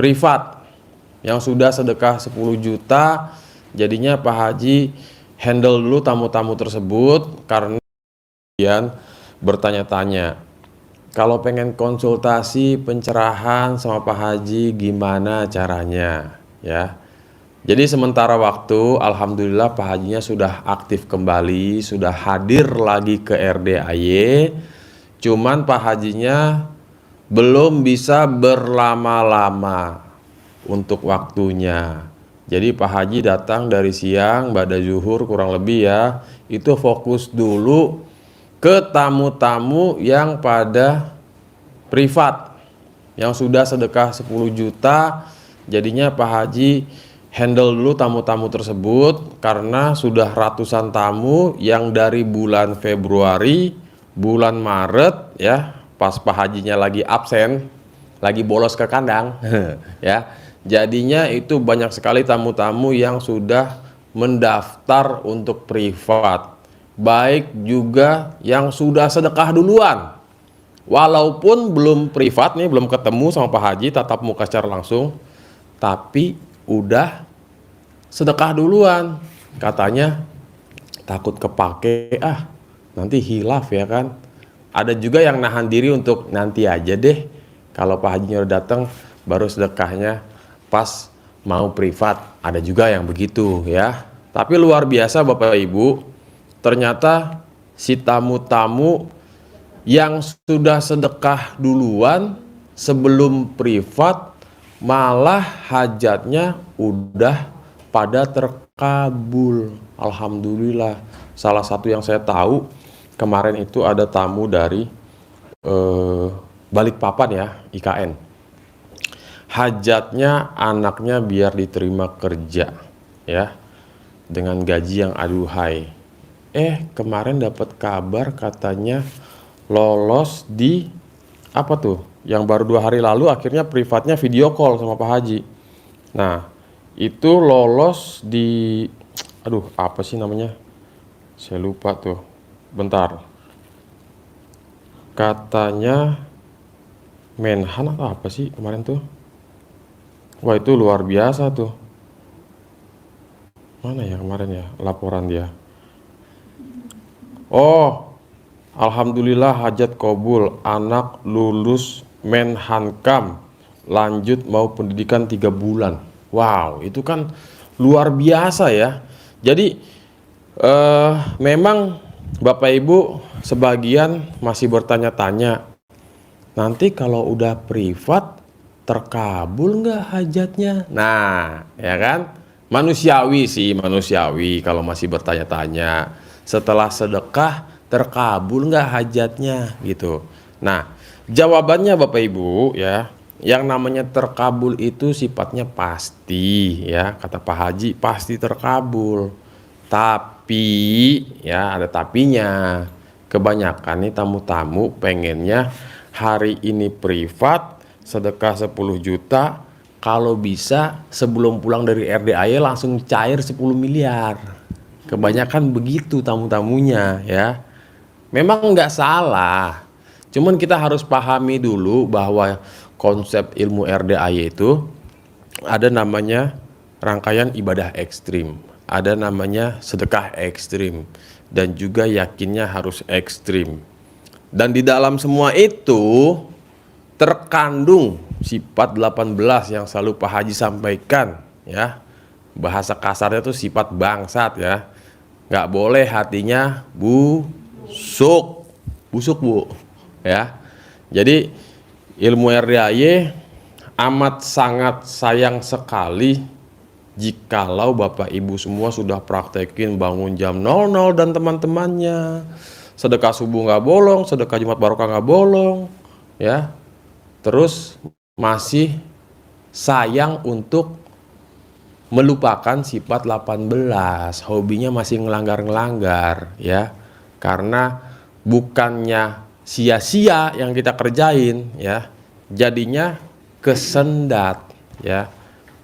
privat yang sudah sedekah 10 juta, jadinya Pak Haji handle dulu tamu-tamu tersebut karena kemudian bertanya-tanya, kalau pengen konsultasi pencerahan sama Pak Haji gimana caranya ya. Jadi sementara waktu alhamdulillah Pak Hajinya sudah aktif kembali, sudah hadir lagi ke RDAY. Cuman Pak Hajinya belum bisa berlama-lama untuk waktunya. Jadi Pak Haji datang dari siang, ba'da zuhur kurang lebih ya, itu fokus dulu ke tamu-tamu yang pada privat yang sudah sedekah 10 juta. Jadinya Pak Haji handle dulu tamu-tamu tersebut karena sudah ratusan tamu yang dari bulan Februari, bulan Maret ya, pas Pak Hajinya lagi absen, lagi bolos ke kandang ya. Jadinya itu banyak sekali tamu-tamu yang sudah mendaftar untuk privat. Baik juga yang sudah sedekah duluan. Walaupun belum privat nih, belum ketemu sama Pak Haji tatap muka secara langsung, tapi udah sedekah duluan. Katanya takut kepake, nanti hilaf ya kan. Ada juga yang nahan diri untuk nanti aja deh, kalau Pak Hajinya udah datang baru sedekahnya pas mau privat. Ada juga yang begitu ya. Tapi luar biasa Bapak Ibu, ternyata si tamu-tamu yang sudah sedekah duluan sebelum privat malah hajatnya udah pada terkabul. Alhamdulillah. Salah satu yang saya tahu kemarin itu ada tamu dari Balikpapan ya, IKN. Hajatnya anaknya biar diterima kerja ya, dengan gaji yang aduhai. Kemarin dapat kabar katanya lolos di apa tuh, yang baru 2 hari lalu akhirnya privatnya video call sama Pak Haji. Nah itu lolos di, apa sih namanya, saya lupa tuh, bentar, katanya Menhan atau apa sih kemarin tuh. Wah itu luar biasa tuh. Mana ya kemarin ya laporan dia. Alhamdulillah hajat kabul, anak lulus Menhankam, lanjut mau pendidikan 3 bulan. Wow, itu kan luar biasa ya. Jadi memang Bapak Ibu sebagian masih bertanya-tanya, nanti kalau udah privat terkabul nggak hajatnya? Nah, ya kan? Manusiawi sih, manusiawi kalau masih bertanya-tanya. Setelah sedekah terkabul nggak hajatnya gitu. Nah, jawabannya Bapak Ibu ya, yang namanya terkabul itu sifatnya pasti ya, kata Pak Haji pasti terkabul. Tapi ya ada tapinya. Kebanyakan nih tamu-tamu pengennya hari ini privat sedekah 10 juta, kalau bisa sebelum pulang dari RDAY langsung cair 10 miliar. Kebanyakan begitu tamu-tamunya ya. Memang nggak salah, cuman kita harus pahami dulu bahwa konsep ilmu RDAY itu ada namanya rangkaian ibadah ekstrim, ada namanya sedekah ekstrim, dan juga yakinnya harus ekstrim. Dan di dalam semua itu terkandung sifat 18 yang selalu Pak Haji sampaikan ya. Bahasa kasarnya tuh sifat bangsat ya. Nggak boleh hatinya busuk Bu ya. Jadi ilmu RDAY amat sangat sayang sekali jikalau Bapak Ibu semua sudah praktekin bangun jam 00 dan teman-temannya, sedekah subuh nggak bolong, sedekah Jumat Barokah nggak bolong ya, terus masih sayang untuk melupakan sifat 18, hobinya masih ngelanggar-ngelanggar ya, karena bukannya sia-sia yang kita kerjain ya, jadinya kesendat ya.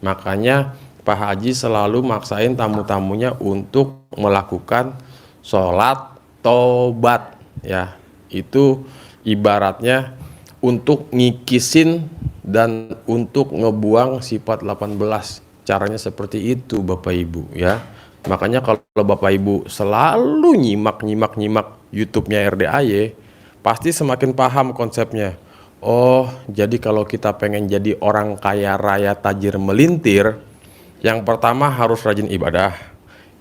Makanya Pak Haji selalu maksain tamu-tamunya untuk melakukan sholat tobat ya. Itu ibaratnya untuk ngikisin dan untuk ngebuang sifat 18. Caranya seperti itu Bapak Ibu ya. Makanya kalau Bapak Ibu selalu nyimak YouTube-nya RDAY, pasti semakin paham konsepnya. Oh, jadi kalau kita pengen jadi orang kaya raya tajir melintir, yang pertama harus rajin ibadah,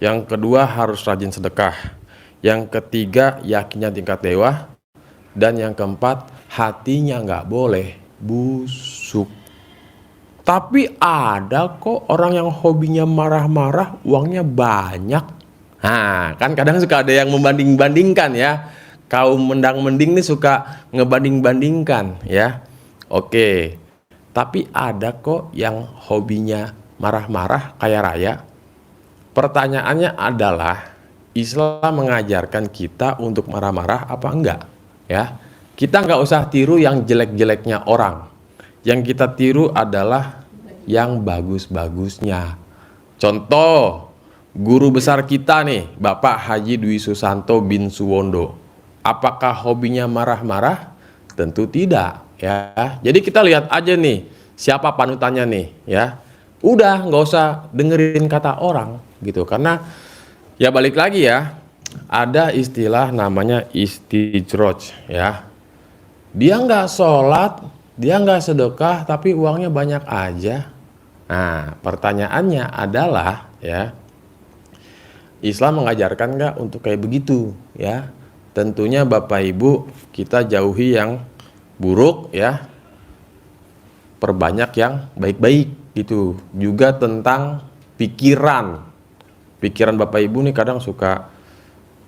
yang kedua harus rajin sedekah, yang ketiga yakinnya tingkat dewa, dan yang keempat hatinya nggak boleh busuk. Tapi ada kok orang yang hobinya marah-marah, uangnya banyak. Nah, kan kadang suka ada yang membanding-bandingkan ya. Kaum mendang-mending nih suka ngebanding-bandingkan ya. Oke, tapi ada kok yang hobinya marah-marah kaya raya. Pertanyaannya adalah, Islam mengajarkan kita untuk marah-marah apa enggak? Ya, kita nggak usah tiru yang jelek-jeleknya orang. Yang kita tiru adalah yang bagus-bagusnya. Contoh, guru besar kita nih, Bapak Haji Dwi Susanto bin Suwondo. Apakah hobinya marah-marah? Tentu tidak, ya. Jadi kita lihat aja nih, siapa panutannya nih, ya. Udah, nggak usah dengerin kata orang, gitu. Karena ya balik lagi ya, ada istilah namanya istijroj, ya. Dia nggak sholat, dia nggak sedekah, tapi uangnya banyak aja. Nah, pertanyaannya adalah ya, Islam mengajarkan nggak untuk kayak begitu ya? Tentunya Bapak Ibu kita jauhi yang buruk ya, perbanyak yang baik-baik gitu. Juga tentang pikiran Bapak Ibu nih kadang suka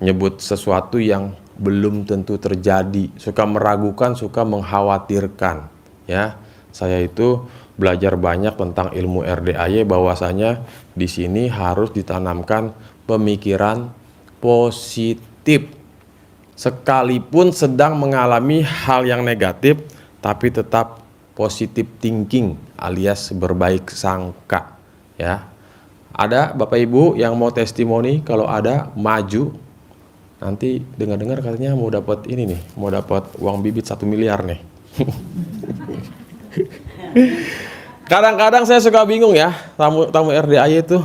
nyebut sesuatu yang belum tentu terjadi, suka meragukan, suka mengkhawatirkan ya. Saya itu belajar banyak tentang ilmu RDAY, bahwasanya di sini harus ditanamkan pemikiran positif. Sekalipun sedang mengalami hal yang negatif, tapi tetap positive thinking alias berbaik sangka ya. Ada Bapak Ibu yang mau testimoni? Kalau ada, maju. Nanti dengar-dengar katanya mau dapat ini nih, mau dapat uang bibit 1 miliar nih. Kadang-kadang saya suka bingung ya, tamu RDAY itu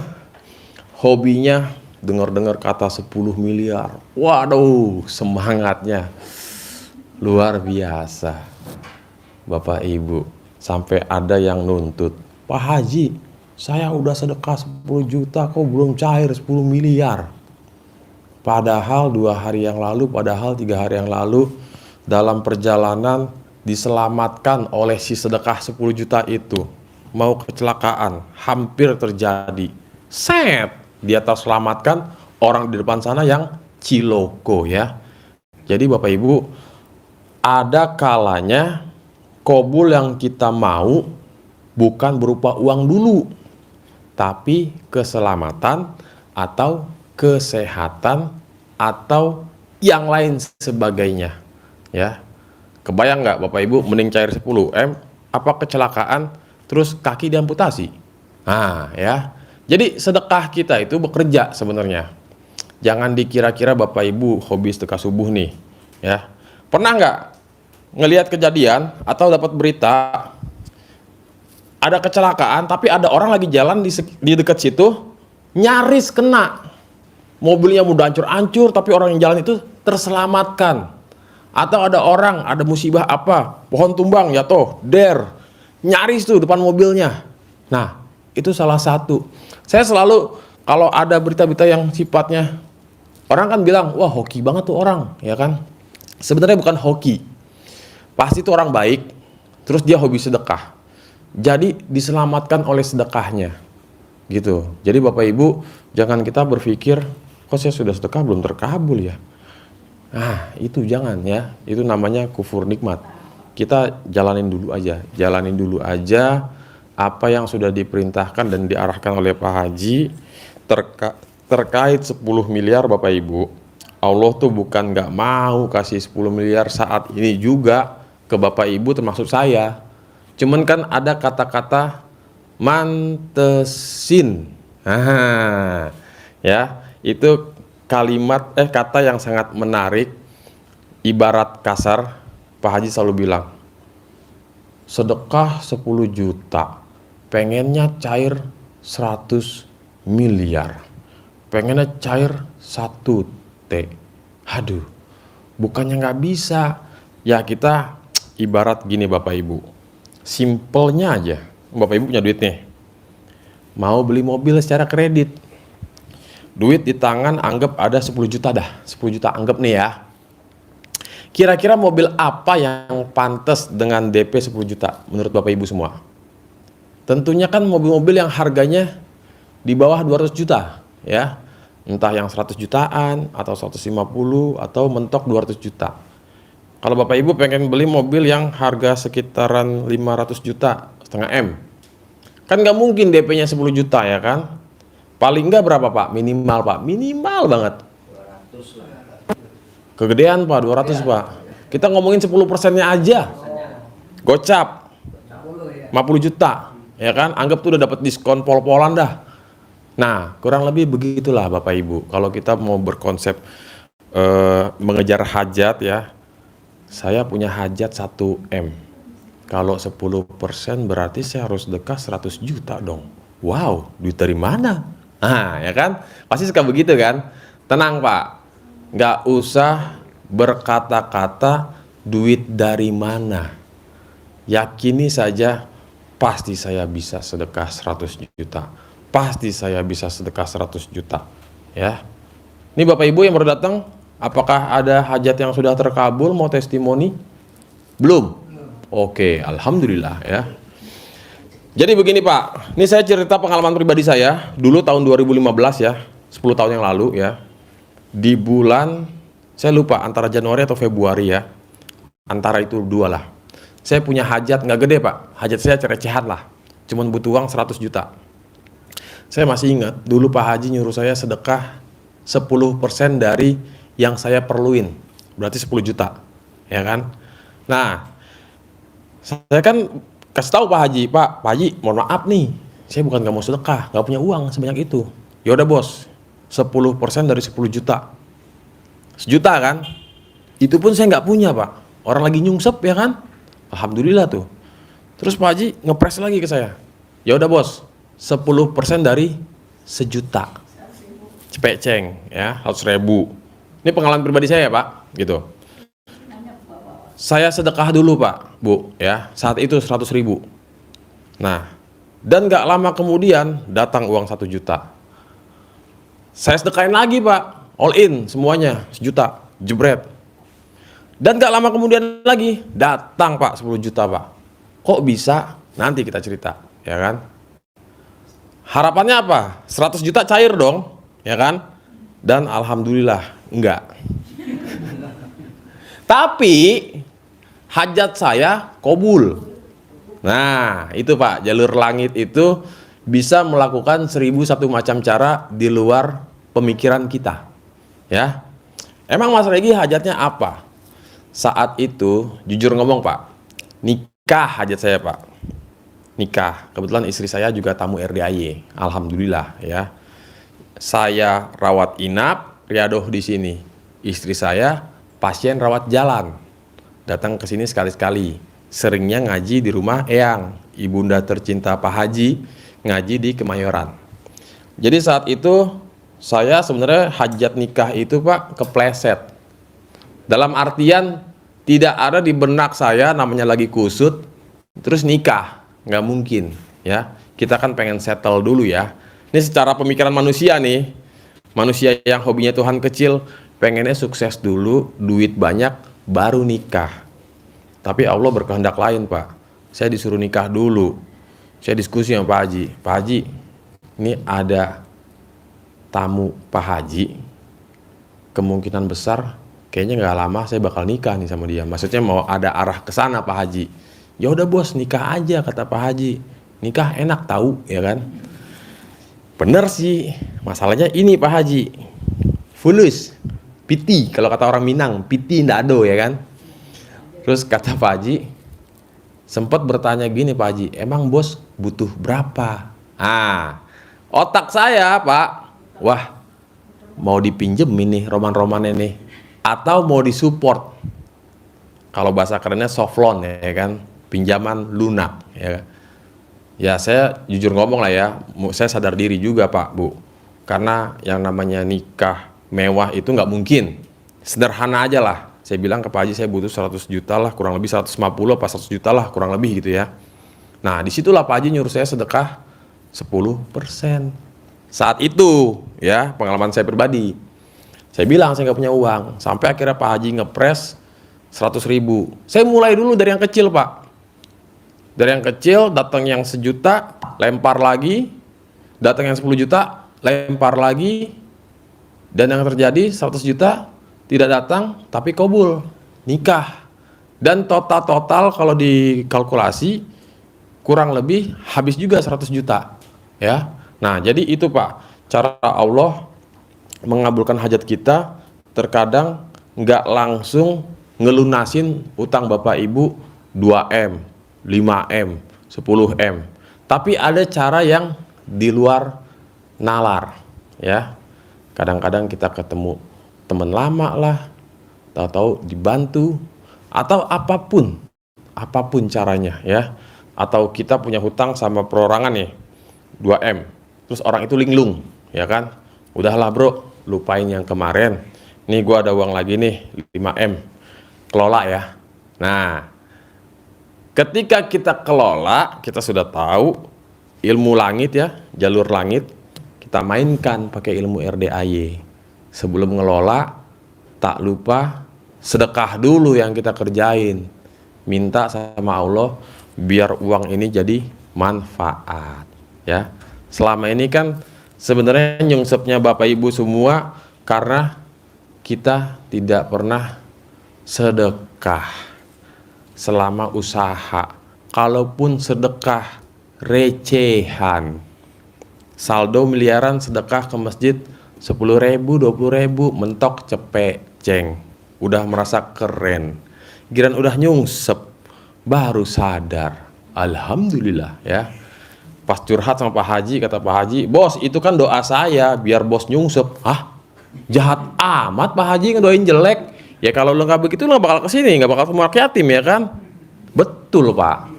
hobinya dengar-dengar kata 10 miliar. Waduh, semangatnya luar biasa. Bapak Ibu, sampai ada yang nuntut, Pak Haji, saya udah sedekah 10 juta kok belum cair 10 miliar. Padahal 2 hari yang lalu, padahal 3 hari yang lalu, dalam perjalanan diselamatkan oleh si sedekah 10 juta itu. Mau kecelakaan, hampir terjadi. Set, dia terselamatkan, orang di depan sana yang ciloko ya. Jadi Bapak Ibu, ada kalanya qabul yang kita mau bukan berupa uang dulu, tapi keselamatan atau kesehatan atau yang lain sebagainya ya. Kebayang nggak Bapak Ibu, mending cair 10 M apa kecelakaan terus kaki diamputasi. Nah ya, jadi sedekah kita itu bekerja sebenarnya. Jangan dikira-kira Bapak Ibu hobi sedekah subuh nih ya. Pernah nggak ngelihat kejadian atau dapat berita ada kecelakaan tapi ada orang lagi jalan di dekat situ, nyaris kena, mobilnya udah hancur-hancur tapi orang yang jalan itu terselamatkan. Atau ada orang, ada musibah apa, pohon tumbang jatuh, nyaris tuh depan mobilnya. Nah, itu salah satu. Saya selalu kalau ada berita-berita yang sifatnya, orang kan bilang, wah hoki banget tuh orang, ya kan? Sebenarnya bukan hoki. Pasti itu orang baik, terus dia hobi sedekah. Jadi diselamatkan oleh sedekahnya. Gitu. Jadi Bapak Ibu, jangan kita berpikir, kok saya sudah sedekah belum terkabul ya. Nah, itu jangan ya. Itu namanya kufur nikmat. Kita jalanin dulu aja apa yang sudah diperintahkan dan diarahkan oleh Pak Haji terkait 10 miliar Bapak Ibu. Allah tuh bukan nggak mau kasih 10 miliar saat ini juga ke Bapak Ibu termasuk saya. Cuman kan ada kata-kata mantesin. Nah, ya, itu kata yang sangat menarik. Ibarat kasar, Pak Haji selalu bilang, sedekah 10 juta, pengennya cair 100 miliar, pengennya cair 1 T. Aduh, bukannya nggak bisa. Ya kita ibarat gini Bapak Ibu, simpelnya aja, Bapak Ibu punya duit nih, mau beli mobil secara kredit, duit di tangan anggap ada 10 juta dah, 10 juta anggap nih ya. Kira-kira mobil apa yang pantas dengan DP 10 juta menurut Bapak Ibu semua? Tentunya kan mobil-mobil yang harganya di bawah 200 juta ya. Entah yang 100 jutaan atau 150 atau mentok 200 juta. Kalau Bapak Ibu pengen beli mobil yang harga sekitaran 500 juta, setengah M. Kan nggak mungkin DP-nya 10 juta ya kan? Paling nggak berapa Pak? Minimal Pak, minimal banget. 200 lah. Kegedean Pak, 200 Pak. Kita ngomongin 10%-nya aja. Gocap 50 juta, ya kan? Anggap tuh udah dapat diskon pol-polan dah. Nah, kurang lebih begitulah Bapak Ibu. Kalau kita mau berkonsep mengejar hajat ya, saya punya hajat 1 M. Kalau 10% berarti saya harus sedekah 100 juta dong. Wow, duit dari mana? Nah, ya kan? Pasti suka begitu kan? Tenang Pak, nggak usah berkata-kata duit dari mana. Yakini saja, pasti saya bisa sedekah 100 juta. Pasti saya bisa sedekah 100 juta. Ya. Ini Bapak Ibu yang baru datang, apakah ada hajat yang sudah terkabul, mau testimoni? Belum? Oke, alhamdulillah ya. Jadi begini Pak, ini saya cerita pengalaman pribadi saya, dulu tahun 2015 ya, 10 tahun yang lalu ya. Di bulan, saya lupa antara Januari atau Februari ya, antara itu dua lah. Saya punya hajat, nggak gede Pak, hajat saya recehan lah, cuman butuh uang 100 juta. Saya masih ingat, dulu Pak Haji nyuruh saya sedekah 10% dari yang saya perluin, berarti 10 juta, ya kan. Nah, saya kan kasih tahu Pak Haji, mohon maaf nih, saya bukan nggak mau sedekah, nggak punya uang sebanyak itu. Ya udah bos, 10% dari 10 juta, 1 juta kan? Itu pun saya nggak punya Pak, orang lagi nyungsep ya kan? Alhamdulillah tuh. Terus Pak Haji ngepres lagi ke saya, ya udah bos, 10% dari 1 juta, cepeceng ya, 100.000. Ini pengalaman pribadi saya ya Pak, gitu. Saya sedekah dulu Pak, Bu, ya. Saat itu 100.000. Nah, dan gak lama kemudian datang uang 1 juta. Saya sedekahin lagi Pak, all in semuanya 1 juta, jebret. Dan gak lama kemudian lagi datang Pak 10 juta Pak. Kok bisa? Nanti kita cerita, ya kan? Harapannya apa? 100 juta cair dong, ya kan? Dan alhamdulillah enggak. Tapi hajat saya kobul. Nah, itu Pak, jalur langit itu bisa melakukan 1001 macam cara di luar pemikiran kita. Ya. Emang Mas Regi hajatnya apa? Saat itu, jujur ngomong Pak, nikah hajat saya Pak. Nikah. Kebetulan istri saya juga tamu RDAY. Alhamdulillah ya. Saya rawat inap, riadoh di sini. Istri saya pasien rawat jalan. Datang ke sini sekali-sekali. Seringnya ngaji di rumah Eyang, ibunda tercinta Pak Haji, ngaji di Kemayoran. Jadi saat itu saya sebenarnya hajat nikah itu Pak kepleset. Dalam artian tidak ada di benak saya namanya lagi kusut terus nikah, nggak mungkin ya. Kita kan pengen settle dulu ya. Ini secara pemikiran manusia nih, manusia yang hobinya Tuhan kecil, pengennya sukses dulu, duit banyak, baru nikah. Tapi Allah berkehendak lain Pak. Saya disuruh nikah dulu. Saya diskusi sama Pak Haji. Pak Haji, ini ada tamu Pak Haji. Kemungkinan besar, kayaknya nggak lama saya bakal nikah nih sama dia. Maksudnya mau ada arah ke sana Pak Haji. Ya udah bos, nikah aja kata Pak Haji. Nikah enak tahu, ya kan? Bener sih. Masalahnya ini Pak Haji. Fulus, piti kalau kata orang Minang, piti ndak ada ya kan? Terus kata Pak Haji, sempat bertanya gini Pak Haji, emang bos butuh berapa? Otak saya Pak, wah mau dipinjemin nih roman-romannya nih, atau mau disupport? Kalau bahasa kerennya soft loan ya kan, pinjaman lunak, ya. Ya saya jujur ngomong lah ya, saya sadar diri juga Pak Bu, karena yang namanya nikah mewah itu nggak mungkin, sederhana aja lah. Saya bilang ke Pak Haji saya butuh 100 juta lah, kurang lebih 150 apa 100 juta lah kurang lebih gitu ya. Nah disitulah Pak Haji nyuruh saya sedekah 10%. Saat itu ya pengalaman saya pribadi, saya bilang saya nggak punya uang, sampai akhirnya Pak Haji ngepres 100.000. Saya mulai dulu dari yang kecil Pak. Dari yang kecil, datang yang 1 juta, lempar lagi, datang yang 10 juta, lempar lagi, dan yang terjadi 100 juta tidak datang, tapi kabul, nikah. Dan total kalau dikalkulasi, kurang lebih habis juga 100 juta. Ya. Nah, jadi itu Pak, cara Allah mengabulkan hajat kita, terkadang nggak langsung ngelunasin utang Bapak Ibu 2M. 5M, 10M. Tapi ada cara yang di luar nalar, ya. Kadang-kadang kita ketemu teman lama lah, tahu-tahu dibantu, atau apapun caranya, ya. Atau kita punya hutang sama perorangan nih, 2M. Terus orang itu linglung, ya kan? Udahlah bro, lupain yang kemarin. Nih gua ada uang lagi nih, 5M. Kelola ya. Nah, ketika kita kelola, kita sudah tahu ilmu langit ya, jalur langit, kita mainkan pakai ilmu RDAY. Sebelum ngelola, tak lupa sedekah dulu yang kita kerjain. Minta sama Allah biar uang ini jadi manfaat. Ya, selama ini kan sebenarnya nyungsepnya Bapak Ibu semua karena kita tidak pernah sedekah. Selama usaha, kalaupun sedekah recehan, saldo miliaran sedekah ke masjid 10.000, 20.000, mentok cepet ceng, udah merasa keren, giran udah nyungsep, baru sadar, alhamdulillah ya. Pas curhat sama Pak Haji, kata Pak Haji, bos itu kan doa saya biar bos nyungsep. Hah? Jahat amat Pak Haji ngedoain jelek. Ya kalau lo nggak begitu lo nggak bakal kesini, nggak bakal ketemu yatim ya kan? Betul Pak.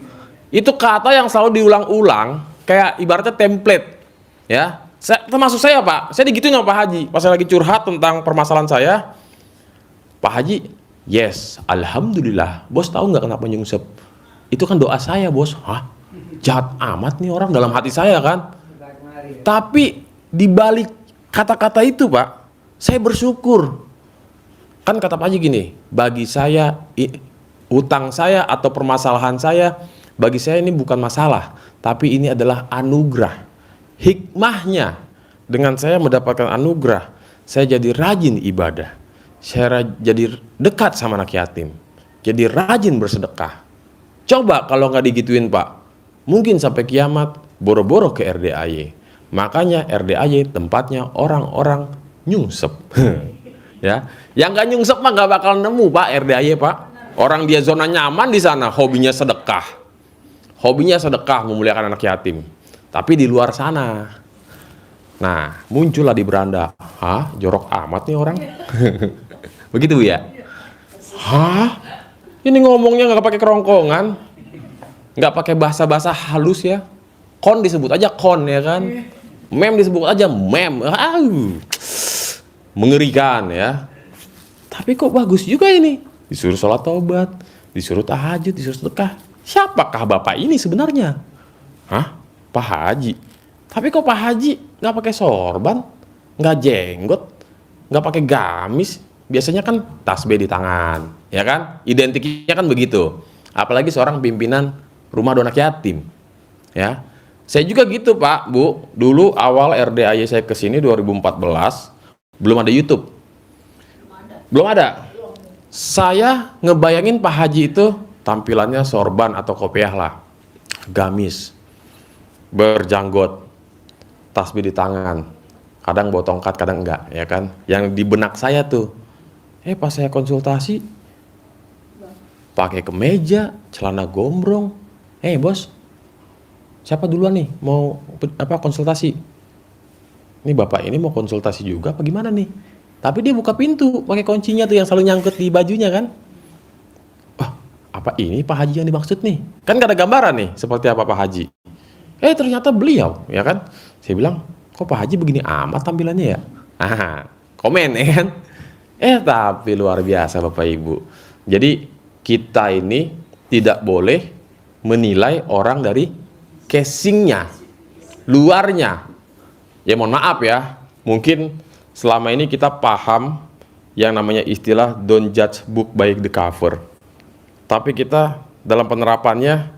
Itu kata yang selalu diulang-ulang, kayak ibaratnya template, ya. Termasuk saya Pak, saya digituin sama Pak Haji. Pas saya lagi curhat tentang permasalahan saya, Pak Haji, yes, alhamdulillah. Bos tahu nggak kenapa nyungsep? Itu kan doa saya bos. Hah? Jahat amat nih orang dalam hati saya kan. Tapi dibalik kata-kata itu Pak, saya bersyukur. Kan kata Pak Haji gini, bagi saya utang saya atau permasalahan saya, bagi saya ini bukan masalah, tapi ini adalah anugerah. Hikmahnya, dengan saya mendapatkan anugerah, saya jadi rajin ibadah, saya jadi dekat sama anak yatim, jadi rajin bersedekah. Coba kalau nggak digituin Pak, mungkin sampai kiamat boro-boro ke RDAY. Makanya RDAY tempatnya orang-orang nyungsep. Ya, yang nggak nyungsep mah nggak bakal nemu Pak RDAY Pak. Orang dia zona nyaman di sana, hobinya sedekah, memuliakan anak yatim. Tapi di luar sana, nah muncullah di beranda, hah jorok amat nih orang, begitu ya? Hah? Ini ngomongnya nggak pakai kerongkongan, nggak pakai bahasa-bahasa halus ya. Kon disebut aja kon ya kan, mem disebut aja mem. Mengerikan ya. Tapi kok bagus juga ini. Disuruh sholat taubat, disuruh tahajud, disuruh sedekah. Siapakah bapak ini sebenarnya? Hah? Pak Haji. Tapi kok Pak Haji nggak pakai sorban, nggak jenggot, nggak pakai gamis? Biasanya kan tasbih di tangan, ya kan? Identiknya kan begitu. Apalagi seorang pimpinan rumah anak yatim, ya. Saya juga gitu Pak, Bu. Dulu awal RDAY saya kesini 2014. Belum ada YouTube. Belum ada. Saya ngebayangin Pak Haji itu tampilannya sorban atau kopiah lah. Gamis. Berjanggot. Tasbih di tangan. Kadang bawa tongkat, kadang enggak, ya kan? Yang di benak saya tuh. Pas saya konsultasi pakai kemeja, celana gombrong. Bos. Siapa duluan nih mau konsultasi? Ini bapak ini mau konsultasi juga apa gimana nih? Tapi dia buka pintu pakai kuncinya tuh yang selalu nyangkut di bajunya kan. Wah, apa ini Pak Haji yang dimaksud nih? Kan gak ada gambaran nih seperti apa Pak Haji. Ternyata beliau, ya kan? Saya bilang, kok Pak Haji begini amat tampilannya ya? Komen ya kan? Tapi luar biasa Bapak Ibu. Jadi kita ini tidak boleh menilai orang dari casingnya, luarnya. Ya mohon maaf ya, mungkin selama ini kita paham yang namanya istilah don't judge book by the cover. Tapi kita dalam penerapannya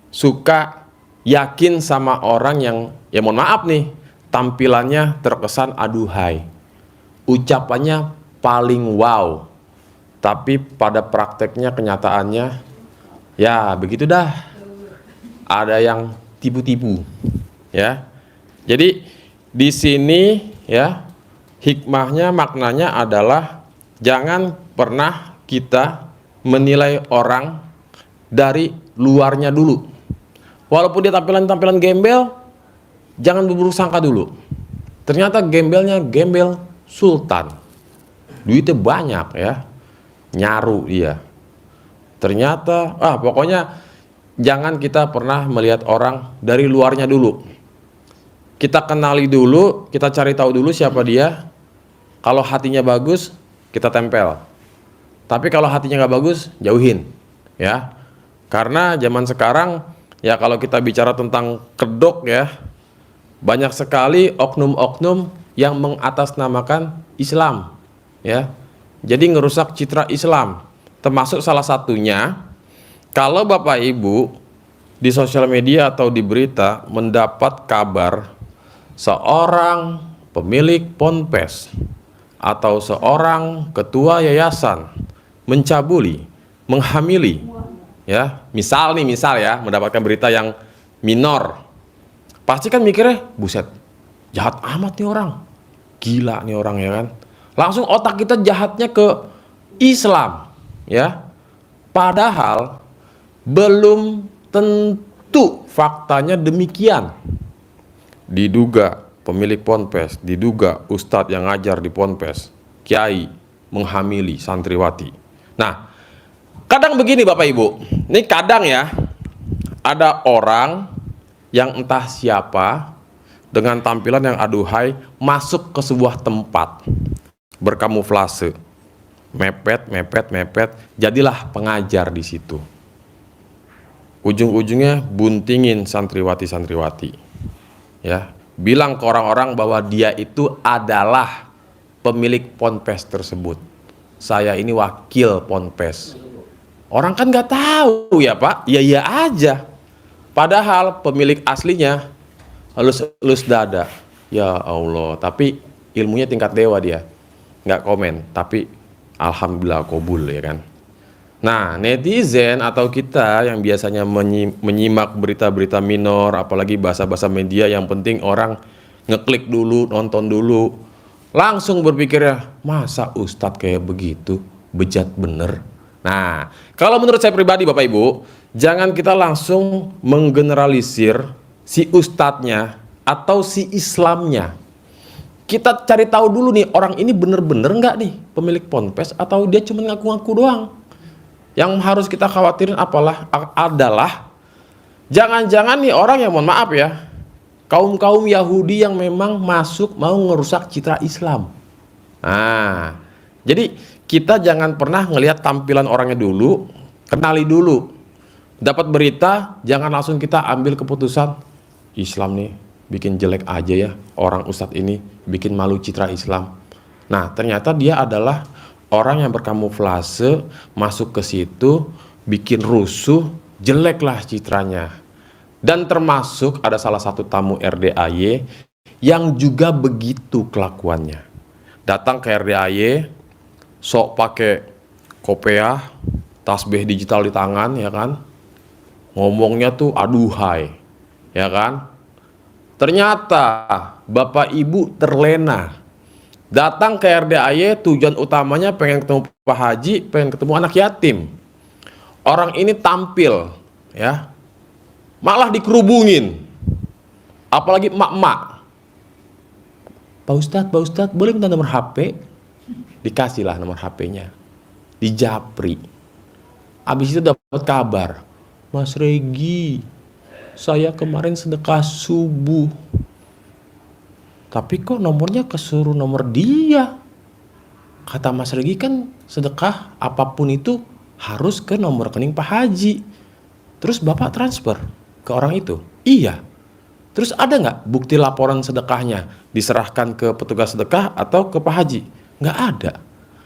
suka yakin sama orang yang, ya mohon maaf nih, tampilannya terkesan aduhai, ucapannya paling wow, tapi pada prakteknya, kenyataannya, ya begitu dah, ada yang tipu-tipu, ya. Jadi di sini ya hikmahnya, maknanya adalah jangan pernah kita menilai orang dari luarnya dulu. Walaupun dia tampilan gembel, jangan berburuk sangka dulu. Ternyata gembelnya gembel sultan. Duitnya banyak ya. Nyaru dia. Ternyata, pokoknya jangan kita pernah melihat orang dari luarnya dulu. Kita kenali dulu, kita cari tahu dulu siapa dia. Kalau hatinya bagus, kita tempel. Tapi kalau hatinya nggak bagus, jauhin. Ya. Karena zaman sekarang, ya kalau kita bicara tentang kedok ya, banyak sekali oknum-oknum yang mengatasnamakan Islam ya. Jadi ngerusak citra Islam. Termasuk salah satunya, kalau Bapak Ibu di sosial media atau di berita mendapat kabar seorang pemilik ponpes atau seorang ketua yayasan mencabuli, menghamili, ya, misal ya, mendapatkan berita yang minor, pasti kan mikirnya, buset, jahat amat nih orang, gila nih orang ya kan. Langsung otak kita jahatnya ke Islam, ya. Padahal belum tentu faktanya demikian. Diduga pemilik ponpes, diduga ustadz yang ngajar di ponpes, kiai menghamili santriwati. Nah, kadang begini Bapak Ibu, ini kadang ya, ada orang yang entah siapa dengan tampilan yang aduhai masuk ke sebuah tempat berkamuflase, mepet, jadilah pengajar di situ. Ujung-ujungnya buntingin santriwati, ya, bilang ke orang-orang bahwa dia itu adalah pemilik ponpes tersebut. Saya ini wakil ponpes. Orang kan nggak tahu ya Pak, iya aja. Padahal pemilik aslinya elus dada. Ya Allah, tapi ilmunya tingkat dewa dia. Nggak komen, tapi alhamdulillah kabul ya kan. Nah, netizen atau kita yang biasanya menyimak berita-berita minor, apalagi bahasa-bahasa media, yang penting orang ngeklik dulu, nonton dulu, langsung berpikirnya, masa ustadz kayak begitu, bejat bener. Nah, kalau menurut saya pribadi Bapak Ibu, jangan kita langsung menggeneralisir si ustadznya atau si Islamnya. Kita cari tahu dulu nih, orang ini bener-bener nggak nih pemilik ponpes atau dia cuma ngaku-ngaku doang. Yang harus kita khawatirin adalah jangan-jangan nih orang yang, mohon maaf ya, kaum Yahudi yang memang masuk mau ngerusak citra Islam. Nah, jadi kita jangan pernah ngelihat tampilan orangnya dulu, kenali dulu. Dapat berita, jangan langsung kita ambil keputusan, Islam nih bikin jelek aja ya, orang ustadz ini bikin malu citra Islam. Nah, ternyata dia adalah orang yang berkamuflase, masuk ke situ, bikin rusuh, jeleklah citranya. Dan termasuk ada salah satu tamu RDAY yang juga begitu kelakuannya. Datang ke RDAY, sok pakai kopiah, tasbih digital di tangan, ya kan? Ngomongnya tuh aduhai, ya kan? Ternyata Bapak Ibu terlena. Datang ke RDAY tujuan utamanya pengen ketemu Pak Haji, pengen ketemu anak yatim. Orang ini tampil, ya, malah dikerubungin. Apalagi emak-emak. Pak Ustadz, boleh minta nomor HP? Dikasihlah nomor HP-nya. Dijapri. Habis itu dapat kabar, Mas Regi, saya kemarin sedekah subuh, tapi kok nomornya kesuruh nomor dia. Kata Mas Regi kan sedekah apapun itu harus ke nomor rekening Pak Haji. Terus Bapak transfer ke orang itu? Iya. Terus ada nggak bukti laporan sedekahnya diserahkan ke petugas sedekah atau ke Pak Haji? Nggak ada.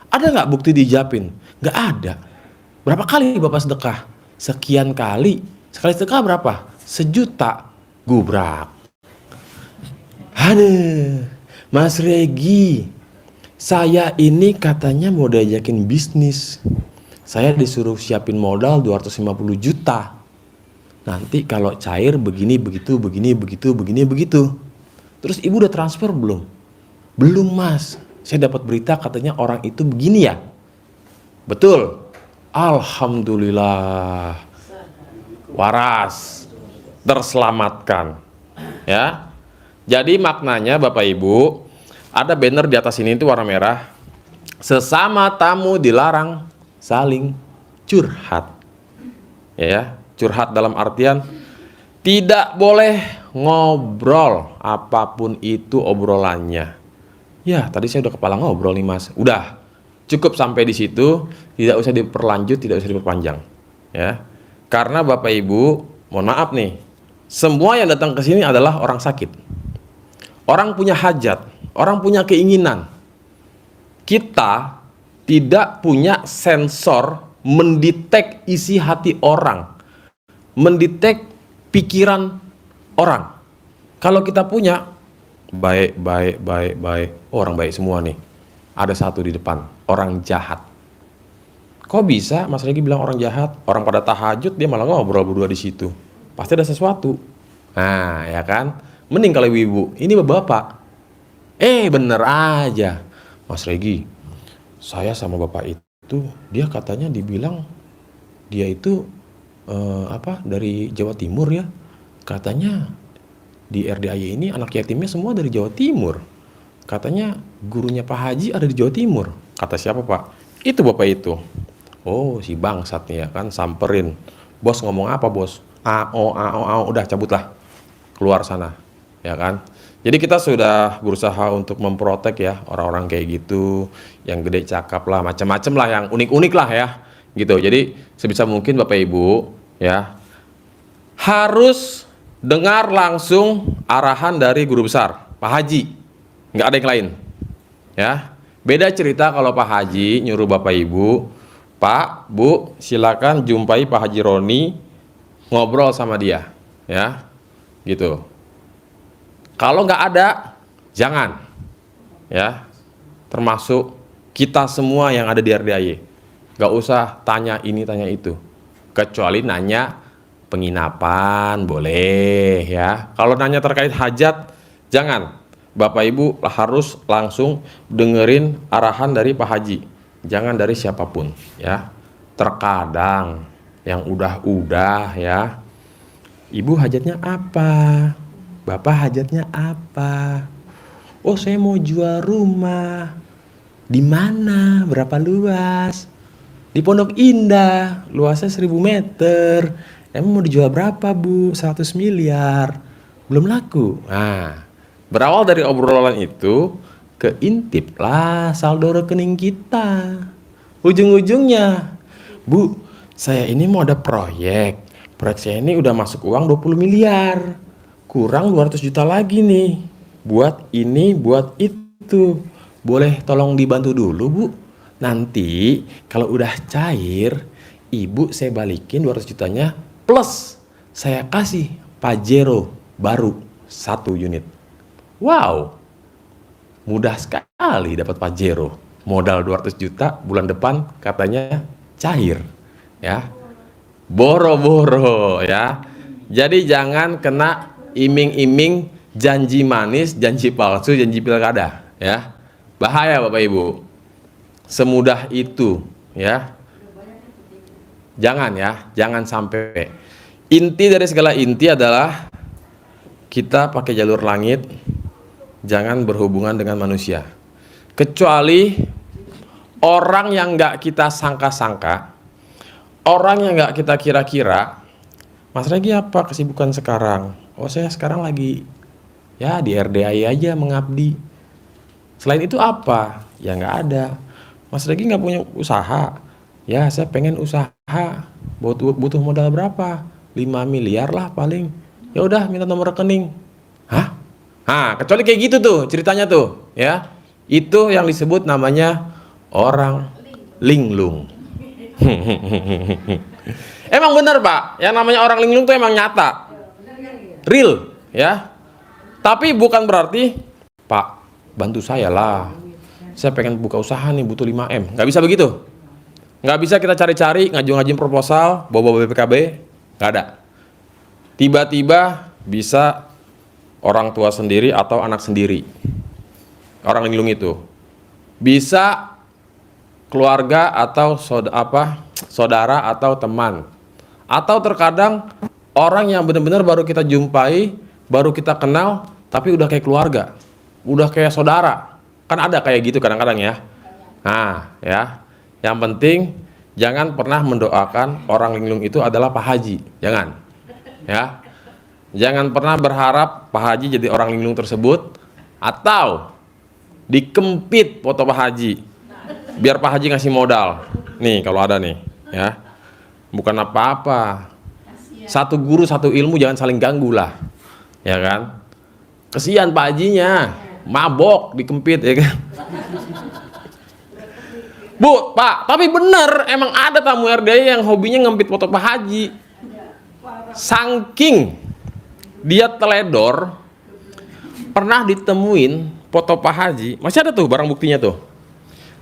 Ada nggak bukti dijapin? Nggak ada. Berapa kali Bapak sedekah? Sekian kali. Sekali sedekah berapa? 1 juta. Gubrak. Aduh, Mas Regi, saya ini katanya mau diajakin bisnis. Saya disuruh siapin modal 250 juta. Nanti kalau cair begini, begitu, begini, begitu, begini, begitu. Terus ibu udah transfer belum? Belum, Mas. Saya dapat berita katanya orang itu begini ya. Betul. Alhamdulillah. Waras. Terselamatkan. Ya. Jadi maknanya Bapak Ibu, ada banner di atas ini itu warna merah. Sesama tamu dilarang saling curhat. Ya, curhat dalam artian tidak boleh ngobrol apapun itu obrolannya. Ya, tadi saya udah kepala ngobrol nih Mas. Udah, cukup sampai di situ, tidak usah diperlanjut, tidak usah diperpanjang. Ya, karena Bapak Ibu, mohon maaf nih, semua yang datang ke sini adalah orang sakit. Orang punya hajat, orang punya keinginan. Kita tidak punya sensor mendetek isi hati orang, mendetek pikiran orang. Kalau kita punya, baik, orang baik semua nih. Ada satu di depan, orang jahat. Kok bisa Mas Regi bilang orang jahat? Orang pada tahajud dia malah ngobrol berdua di situ. Pasti ada sesuatu. Nah, ya kan? Mending kalau ibu, ini bapak. Bener aja. Mas Regi, saya sama bapak itu, dia katanya dibilang dia itu dari Jawa Timur ya. Katanya di RDAY ini anak yatimnya semua dari Jawa Timur. Katanya gurunya Pak Haji ada di Jawa Timur. Kata siapa Pak? Itu bapak itu. Oh, si bangsat nih ya kan, samperin. Bos ngomong apa bos? Udah cabutlah. Keluar sana. Ya kan? Jadi kita sudah berusaha untuk memprotek ya orang-orang kayak gitu, yang gede cakap lah, macam-macam lah, yang unik-unik lah ya, gitu. Jadi sebisa mungkin Bapak Ibu ya harus dengar langsung arahan dari guru besar, Pak Haji, nggak ada yang lain, ya. Beda cerita kalau Pak Haji nyuruh Bapak Ibu, Pak, Bu, silakan jumpai Pak Haji Roni, ngobrol sama dia, ya, gitu. Kalau nggak ada, jangan, ya. Termasuk kita semua yang ada di RDAY, nggak usah tanya ini tanya itu, kecuali nanya penginapan boleh, ya. Kalau nanya terkait hajat, jangan. Bapak Ibu harus langsung dengerin arahan dari Pak Haji, jangan dari siapapun, ya. Terkadang yang udah ya, Ibu hajatnya apa? Bapak hajatnya apa? Oh, saya mau jual rumah. Di mana? Berapa luas? Di Pondok Indah, luasnya 1000 meter. Emang mau dijual berapa, Bu? 100 miliar. Belum laku. Nah, berawal dari obrolan itu, keintip lah saldo rekening kita. Ujung-ujungnya, Bu, saya ini mau ada proyek. Proyek saya ini udah masuk uang 20 miliar. Kurang 200 juta lagi nih, buat ini, buat itu. Boleh tolong dibantu dulu Bu? Nanti kalau udah cair, Ibu saya balikin 200 jutanya plus saya kasih Pajero baru 1 unit. Wow, mudah sekali dapat Pajero. Modal 200 juta, bulan depan katanya cair, ya. Boro-boro ya. Jadi jangan kena iming-iming janji manis, janji palsu, janji pilkada, ya. Bahaya Bapak Ibu. Semudah itu, ya. Jangan ya, jangan sampai. Inti dari segala inti adalah kita pakai jalur langit, jangan berhubungan dengan manusia. Kecuali orang yang nggak kita sangka-sangka, orang yang nggak kita kira-kira, Mas Regi apa kesibukan sekarang? Oh saya sekarang lagi ya di RDI aja mengabdi. Selain itu apa? Ya nggak ada. Mas Regi nggak punya usaha. Ya saya pengen usaha. Butuh modal berapa? 5 miliar lah paling. Ya udah minta nomor rekening. Hah? Nah, kecuali kayak gitu tuh ceritanya tuh, ya. Itu yang disebut namanya orang linglung. Emang bener Pak, yang namanya orang linglung tuh emang nyata, real, ya. Tapi bukan berarti, Pak, bantu saya lah. Saya pengen buka usaha nih, butuh 5M. Nggak bisa begitu. Nggak bisa kita cari-cari, ngaju-ngajuin proposal, bawa BPKB, nggak ada. Tiba-tiba bisa orang tua sendiri atau anak sendiri. Orang linglung itu bisa keluarga atau saudara atau teman. Atau terkadang orang yang benar-benar baru kita jumpai, baru kita kenal, tapi udah kayak keluarga, udah kayak saudara. Kan ada kayak gitu kadang-kadang ya. Nah, ya. Yang penting jangan pernah mendoakan orang linglung itu adalah Pak Haji. Jangan. Ya. Jangan pernah berharap Pak Haji jadi orang linglung tersebut atau dikempit foto Pak Haji. Biar Pak Haji ngasih modal. Nih, kalau ada nih, ya. Bukan apa-apa. Satu guru satu ilmu, jangan saling ganggu lah, ya kan? Kesian Pak Hajinya, mabok dikempit, ya kan? Bu, Pak, tapi bener emang ada tamu RDI yang hobinya ngempit foto Pak Haji. Saking dia teledor, pernah ditemuin foto Pak Haji, masih ada tuh barang buktinya tuh,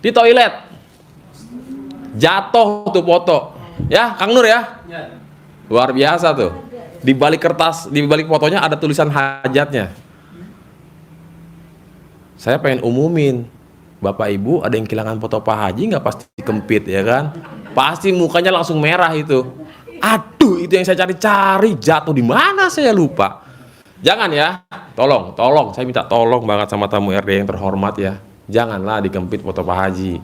di toilet. Jatuh tuh foto. Ya, Kang Nur ya? Luar biasa tuh. Di balik kertas, di balik fotonya ada tulisan hajatnya. Saya pengen umumin, Bapak Ibu ada yang kehilangan foto Pak Haji nggak pasti kempit, ya kan? Pasti mukanya langsung merah itu. Aduh, itu yang saya cari-cari, jatuh di mana saya lupa. Jangan ya, tolong, saya minta tolong banget sama tamu RD yang terhormat ya. Janganlah dikempit foto Pak Haji.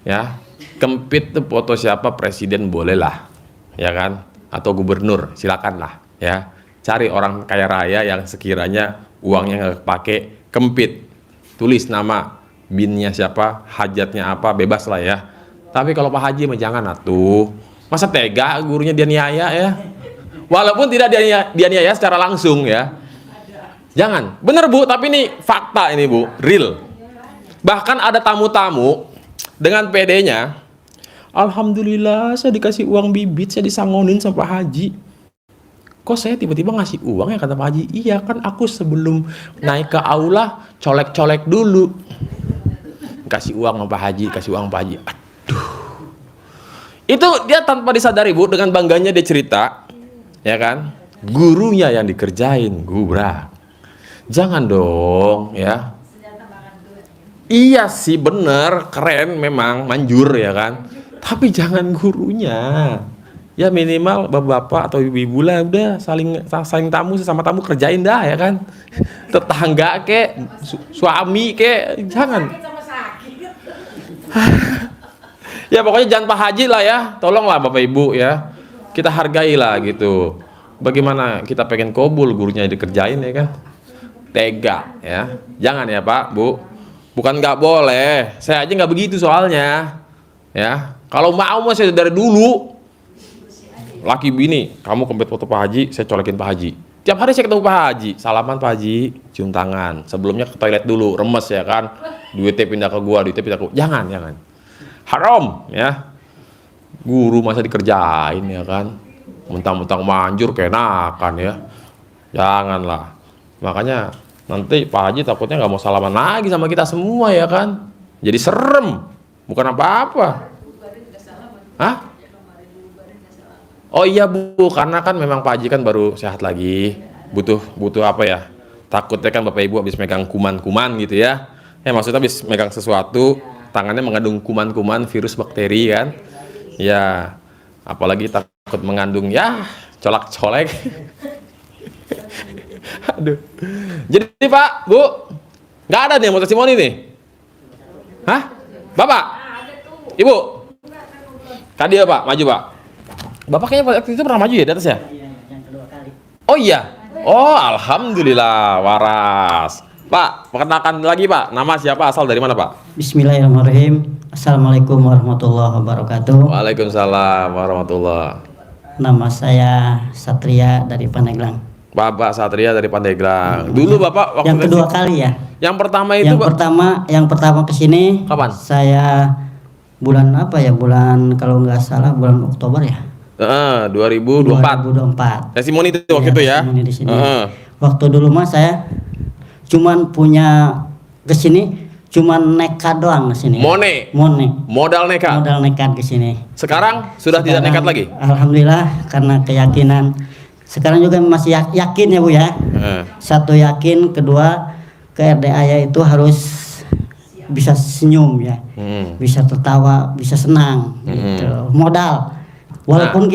Ya, kempit tuh foto siapa, presiden boleh lah, ya kan? Atau gubernur, silakan lah, ya. Cari orang kaya raya yang sekiranya uangnya nggak pakai, kempit. Tulis nama, binnya siapa, hajatnya apa, bebas lah ya. Tapi kalau Pak Haji mah jangan atuh. Masa tega gurunya dia niaya ya? Walaupun tidak dia niaya secara langsung ya. Jangan. Bener Bu, tapi ini fakta ini Bu, real. Bahkan ada tamu-tamu dengan PD-nya, alhamdulillah saya dikasih uang bibit, saya disangonin sama Pak Haji. Kok saya tiba-tiba ngasih uang ya, kata Pak Haji. Iya kan aku sebelum naik ke aula colek-colek dulu. Kasih uang sama Pak Haji, kasih uang Pak Haji. Aduh. Itu dia tanpa disadari Bu, dengan bangganya dia cerita, ya kan? Gurunya yang dikerjain, gubrak. Jangan dong ya. Iya sih bener, keren memang, manjur ya kan. Tapi jangan gurunya. Ya minimal bapak-bapak atau ibu-ibu lah udah saling tamu sesama tamu kerjain dah ya kan. Tetangga kek, suami kek, jangan. Ya pokoknya jangan Pak Haji lah ya. Tolonglah Bapak Ibu ya. Kita hargailah gitu. Bagaimana kita pengen kobul gurunya dikerjain ya kan. Tega ya. Jangan ya Pak, Bu. Bukan nggak boleh, saya aja nggak begitu soalnya, ya. Kalau mau masih dari dulu, laki bini, kamu kempit foto Pak Haji, saya colekin Pak Haji. Tiap hari saya ketemu Pak Haji, salaman Pak Haji, cium tangan. Sebelumnya ke toilet dulu, remes ya kan. Duitnya pindah ke gua, duitnya pindah ke gua. Jangan. Haram, ya. Guru masa dikerjain ya kan. Mentang-mentang manjur keenakan ya. Janganlah. Makanya nanti Pak Haji takutnya nggak mau salaman lagi sama kita semua ya kan. Jadi serem, bukan apa-apa. Hah? Oh iya Bu, karena kan memang Pak Haji kan baru sehat lagi. Butuh apa ya? Takutnya kan Bapak Ibu habis megang kuman-kuman gitu ya. Maksudnya habis megang sesuatu, tangannya mengandung kuman-kuman, virus, bakteri kan. Ya, apalagi takut mengandung ya colak-colek. Aduh. Jadi Pak, Bu, nggak ada nih yang mau testimoni nih? Hah? Bapak? Ibu? Tadi ya Pak, maju Pak. Bapak kayaknya waktu itu pernah maju ya di atas ya? Iya, yang kedua kali. Oh iya. Oh, alhamdulillah waras. Pak, perkenalkan lagi Pak. Nama siapa? Asal dari mana Pak? Bismillahirrahmanirrahim. Assalamualaikum warahmatullahi wabarakatuh. Waalaikumsalam warahmatullah. Nama saya Satria dari Pandeglang. Bapak Satria dari Pandeglang. Dulu Bapak waktu Yang kedua kali ya. Yang pertama itu Yang pertama kesini. Kapan? Saya bulan apa ya? Bulan kalau nggak salah bulan Oktober ya. 2024. 2024. Testimoni itu waktu itu ya. Testimoni di sini. Waktu dulu mah saya cuman punya kesini cuman nekat doang kesini. Mone. Modal nekat. Modal nekat kesini. Sekarang sudah tidak nekat lagi. Alhamdulillah karena keyakinan. Sekarang juga masih yakin ya Bu ya. Satu yakin, kedua ke RDA ya itu harus bisa senyum ya. Bisa tertawa, bisa senang gitu. Modal. Walaupun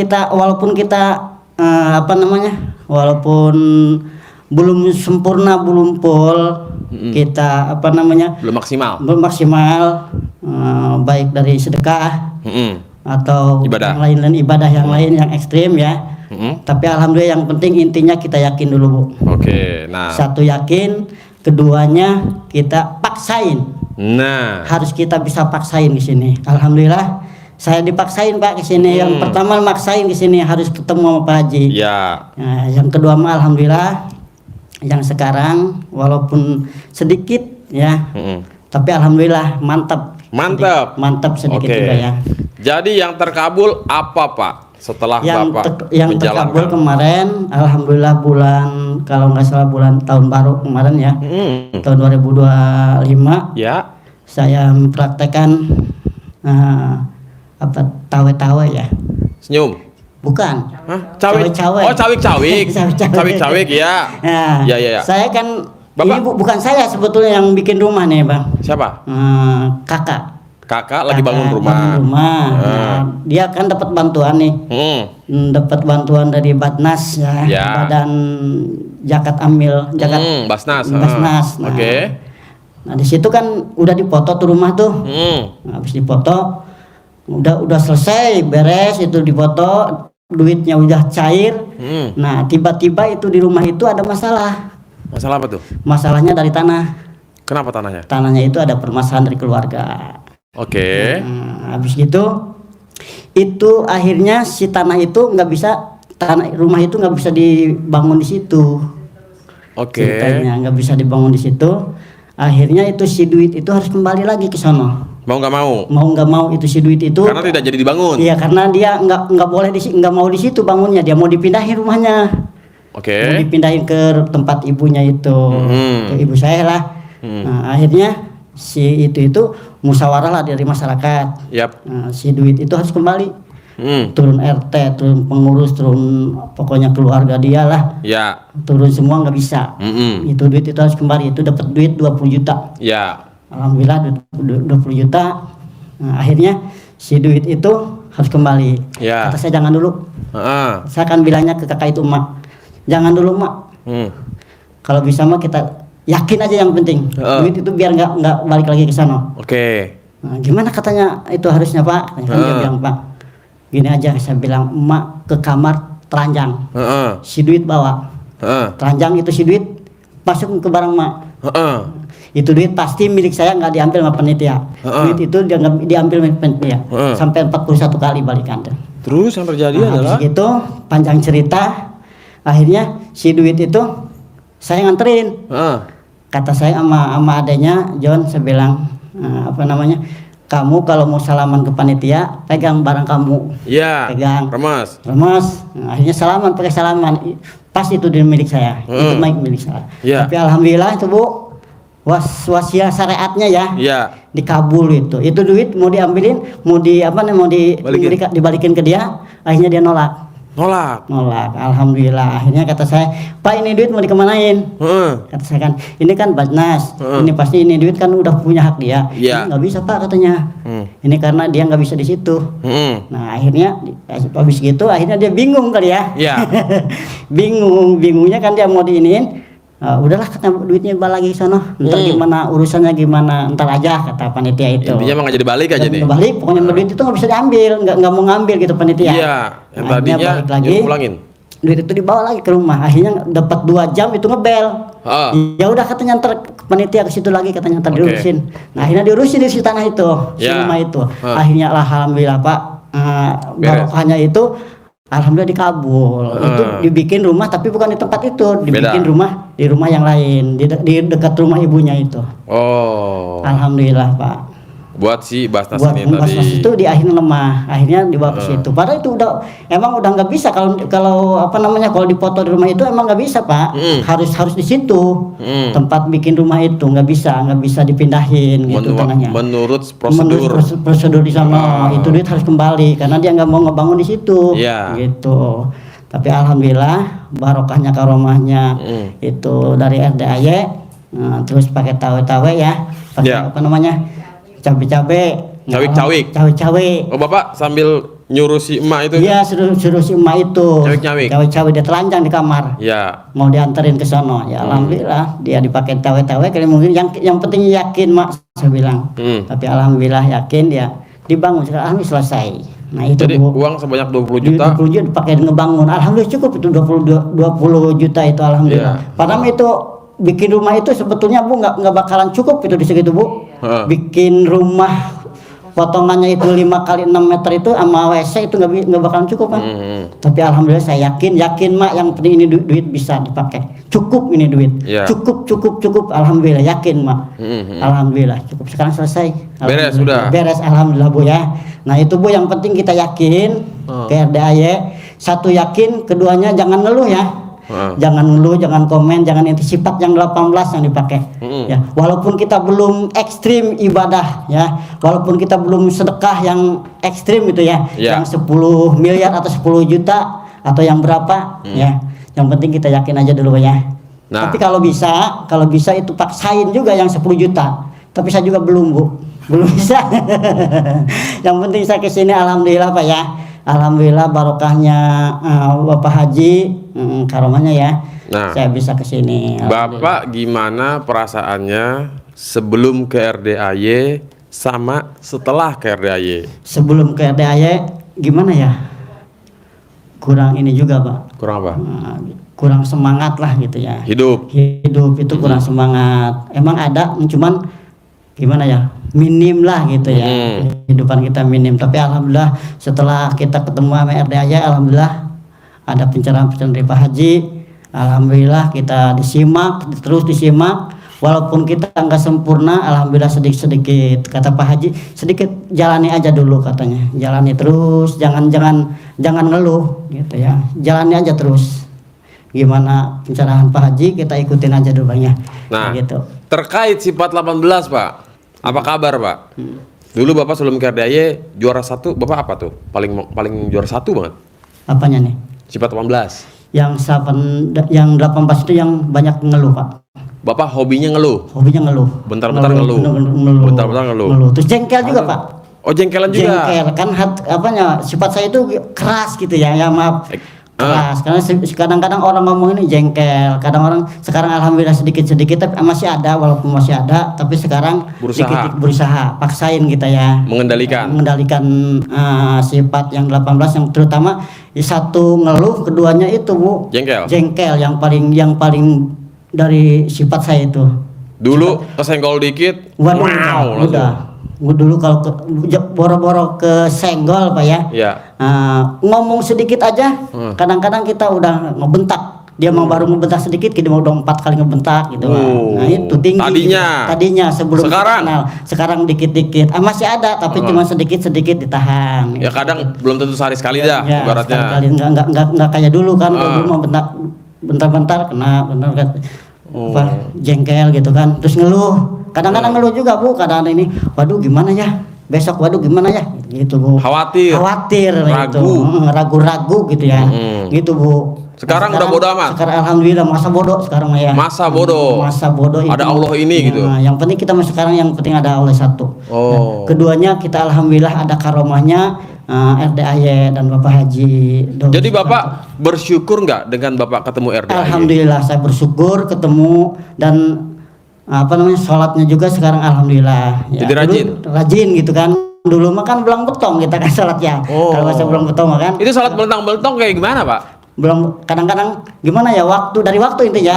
kita apa namanya? Walaupun belum sempurna, belum full, kita apa namanya? Belum maksimal. Baik dari sedekah atau ibadah. Ibadah yang lain yang ekstrim ya. Tapi alhamdulillah yang penting intinya kita yakin dulu Bu. Oke, nah. Satu yakin, keduanya kita paksain. Nah. Harus kita bisa paksain di sini. Alhamdulillah saya dipaksain Pak ke sini. Yang pertama maksain ke sini harus ketemu sama Pak Haji. Ya. Nah, yang kedua mah alhamdulillah yang sekarang walaupun sedikit ya. Tapi alhamdulillah mantap. Mantap sedikit juga ya. Jadi yang terkabul apa Pak? Setelah Bapak yang terkabul kemarin, alhamdulillah bulan kalau nggak salah bulan tahun baru kemarin ya, tahun 2025. Ya. Saya mempraktekkan apa tawe-tawe ya. Senyum. Bukan. Hah? Cawik. Cawe-cawe. Oh, cawik-cawik. Cawik-cawik ya. Ya. Saya kan Bapak? ini bukan saya sebetulnya yang bikin rumah nih Bang. Siapa? Kakak lagi bangun rumah. Nah, dia kan dapat bantuan nih. Dapat bantuan dari Batnas ya. Badan Zakat Amil, Basnas. Basnas. Nah, Oke. Nah, di situ kan udah dipoto tuh rumah tuh. Nah, habis dipoto udah selesai, beres itu dipoto, duitnya udah cair. Nah, tiba-tiba itu di rumah itu ada masalah. Masalah apa tuh? Masalahnya dari tanah. Kenapa tanahnya? Tanahnya itu ada permasalahan dari keluarga. Oke. Habis gitu itu akhirnya si tanah itu nggak bisa rumah itu nggak bisa dibangun di situ. Oke. Ceritanya nggak bisa dibangun di situ. Akhirnya itu si duit itu harus kembali lagi ke sono. Mau nggak mau? Mau nggak mau itu si duit itu. Karena tidak jadi dibangun. Iya, karena dia nggak boleh nggak mau di situ bangunnya, dia mau dipindahin rumahnya. Oke. Mau dipindahin ke tempat ibunya itu, ke ibu saya lah. Nah, akhirnya si itu musyawarah lah dari masyarakat. Nah, si duit itu harus kembali. Turun RT, turun pengurus, turun pokoknya keluarga dia lah. Ya. Turun semua nggak bisa. Itu duit itu harus kembali. Itu dapat duit 20 juta. Ya. Alhamdulillah 20 juta. Nah, akhirnya si duit itu harus kembali. Ya. Kata saya jangan dulu. Saya akan bilangnya ke kakak itu, Mak, jangan dulu Mak. Kalau bisa Mak kita yakin aja yang penting. Duit itu biar nggak balik lagi ke sana. Oke. Nah, gimana katanya itu harusnya Pak? Kan dia bilang Pak, gini aja, saya bilang Emak ke kamar telanjang. Si duit bawa. Telanjang itu si duit masuk ke barang Emak. Itu duit pasti milik saya, nggak diambil sama panitia. Duit itu dia diambil sama panitia. Sampai 41 kali balikan. Terus yang terjadi adalah itu panjang cerita. Akhirnya si duit itu saya nganterin. Kata saya sama adanya John, saya bilang apa namanya, kamu kalau mau salaman ke panitia pegang barang kamu. Iya. Pegang. Remas. Nah, akhirnya salaman, pakai salaman. Pas itu di milik saya. Itu milik saya. Ya. Tapi alhamdulillah itu Bu, wasiat syariatnya ya. Iya. Dikabul itu. Itu duit mau diambilin, mau dibalikin ke dia, akhirnya dia nolak. Alhamdulillah. Akhirnya kata saya, Pak ini duit mau dikemanain? Kata saya kan, ini kan Basnas. Ini pasti ini duit kan udah punya hak dia. Ini nggak bisa Pak katanya. Ini karena dia nggak bisa di situ. Nah akhirnya habis gitu, akhirnya dia bingung kali ya. Iya. Bingungnya kan dia mau diinin. Udahlah katanya duitnya balik lagi ke sana, ntar gimana urusannya gimana ntar aja kata panitia itu. Intinya mah nggak jadi balik aja nih. Nggak balik, pokoknya duit itu nggak bisa diambil, nggak mau ngambil gitu panitia. Iya, yang Akhirnya tadinya balik lagi, nyuruh pulangin. duit itu dibawa lagi ke rumah. Akhirnya dapat 2 jam itu ngebel. Ya udah katanya ntar panitia ke situ lagi katanya ntar diurusin. Nah akhirnya diurusin di si tanah itu, si rumah itu. Akhirnya alhamdulillah Pak, barokahnya itu alhamdulillah dikabul. Itu dibikin rumah tapi bukan di tempat itu, dibikin rumah di rumah yang lain, di dekat rumah ibunya itu. Alhamdulillah Pak. Buat si Basnas Buat ini tadi. Basnas itu di akhirnya lemah, akhirnya dibawa ke situ. Padahal itu udah nggak bisa kalau apa namanya kalau dipoto di rumah itu emang nggak bisa Pak. Harus di situ tempat bikin rumah itu nggak bisa dipindahin gitu tanahnya. Menurut prosedur. Menurut prosedur di sana itu duit harus kembali karena dia nggak mau ngebangun di situ. Gitu. Tapi alhamdulillah barokahnya karomahnya itu dari RDAY, terus pakai tawe-tawe ya, pakai apa namanya? Cawe-cawe. Oh Bapak sambil nyuruh si emak itu? Iya, suruh si emak itu. Cawe-cawe dia telanjang di kamar. Iya. Mau dianterin ke sono. Ya alhamdulillah dia dipakai tawe-tawe kali mungkin yang penting yakin mak saya bilang. Tapi alhamdulillah yakin dia dibangun sekarang selesai. Nah itu jadi Bu, uang sebanyak 20 juta. 20 juta dipakai ngebangun. Alhamdulillah cukup itu 20 juta itu alhamdulillah. Padahal itu bikin rumah itu sebetulnya Bu nggak bakalan cukup itu di segitu Bu. Bikin rumah potongannya itu 5 kali 6 meter itu sama WC itu nggak bakalan cukup Pak. Tapi alhamdulillah saya yakin mak yang penting ini duit bisa dipakai. Cukup ini duit. Cukup alhamdulillah yakin mak. Alhamdulillah cukup sekarang selesai. Beres sudah. Beres alhamdulillah Bu ya. Nah itu Bu yang penting kita yakin ke RDAY. Satu yakin, keduanya jangan ngeluh ya. Jangan ngeluh, jangan komen, jangan inti sifat yang 18 yang dipakai. Ya, walaupun kita belum ekstrim ibadah ya, walaupun kita belum sedekah yang ekstrim itu ya, yang 10 miliar atau 10 juta atau yang berapa ya. Yang penting kita yakin aja dulu ya. Tapi kalau bisa itu paksain juga yang 10 juta. Tapi saya juga belum Bu, belum bisa. Yang penting saya kesini alhamdulillah Pak ya. Alhamdulillah barokahnya Bapak Haji karomahnya ya. Saya bisa ke sini. Bapak gimana perasaannya sebelum ke RDAY sama setelah ke RDAY? Sebelum ke RDAY gimana ya? Kurang ini juga Pak. Kurang apa? Kurang semangat lah gitu ya. Hidup itu kurang semangat. Emang ada, cuman gimana ya, minim lah gitu ya, kehidupan kita minim. Tapi alhamdulillah setelah kita ketemu sama RDAY, alhamdulillah ada pencerahan dari Pak Haji, alhamdulillah kita terus disimak. Walaupun kita nggak sempurna, alhamdulillah sedikit kata Pak Haji, sedikit jalani aja dulu katanya, jalani terus, jangan ngeluh gitu ya, jalani aja terus. Gimana pencerahan Pak Haji kita ikutin aja dulu ya. Nah gitu. Terkait sifat 18 Pak, apa kabar Pak? Dulu Bapak sebelum ke RDAY juara 1, Bapak apa tuh? Paling juara 1 banget. Apanya nih? Sifat 18. Yang 18 itu yang banyak ngeluh Pak. Bapak hobinya ngeluh? Hobinya ngeluh. Bentar-bentar ngeluh. Bentar-bentar ngeluh. Terus jengkel juga Pak. Oh jengkelan juga? Jengkel, kan sifat saya itu keras gitu ya, maaf. Keras, karena kadang-kadang orang ngomong ini jengkel, kadang orang sekarang alhamdulillah sedikit-sedikit tapi masih ada, walaupun masih ada, tapi sekarang berusaha paksain kita ya mengendalikan sifat yang 18 yang terutama satu ngeluh, keduanya itu Bu jengkel yang paling dari sifat saya itu. Dulu kesenggol dikit, udah dulu kalau boro-boro ke senggol Pak ya, ngomong sedikit aja kadang-kadang kita udah ngebentak, dia mau baru ngebentak sedikit kita mau udah 4 kali ngebentak gitu. Nah itu tinggi tadinya sebelum sekarang dikit-dikit masih ada tapi cuma sedikit-sedikit ditahan ya, kadang belum tentu sehari sekali dah ibaratnya. Sekali nggak kayak dulu kan, dulu mau bentar-bentar kena jengkel gitu kan, terus ngeluh. Kadang-kadang ngeluh juga Bu, kadang-kadang ini, waduh gimana ya, besok waduh gimana ya, gitu Bu. Khawatir ragu-ragu gitu ya, gitu Bu. Sekarang udah bodoh amat. Sekarang alhamdulillah masa bodoh sekarang ya. Masa bodoh. Ada itu, Allah ini gitu. Yang penting kita sekarang yang penting ada Allah satu. Keduanya kita alhamdulillah ada karomahnya, RDAY dan Bapak Haji Jadi Bapak bersyukur nggak dengan Bapak ketemu RDAY? Alhamdulillah saya bersyukur ketemu dan sholatnya juga sekarang alhamdulillah. Jadi rajin? Rajin gitu kan. Dulu mah kan belang betong kita kan sholat ya. Kalau bahasa belang betong mah kan. Itu sholat belentang-belentong kayak gimana Pak? Belum, kadang-kadang gimana ya, dari waktu intinya.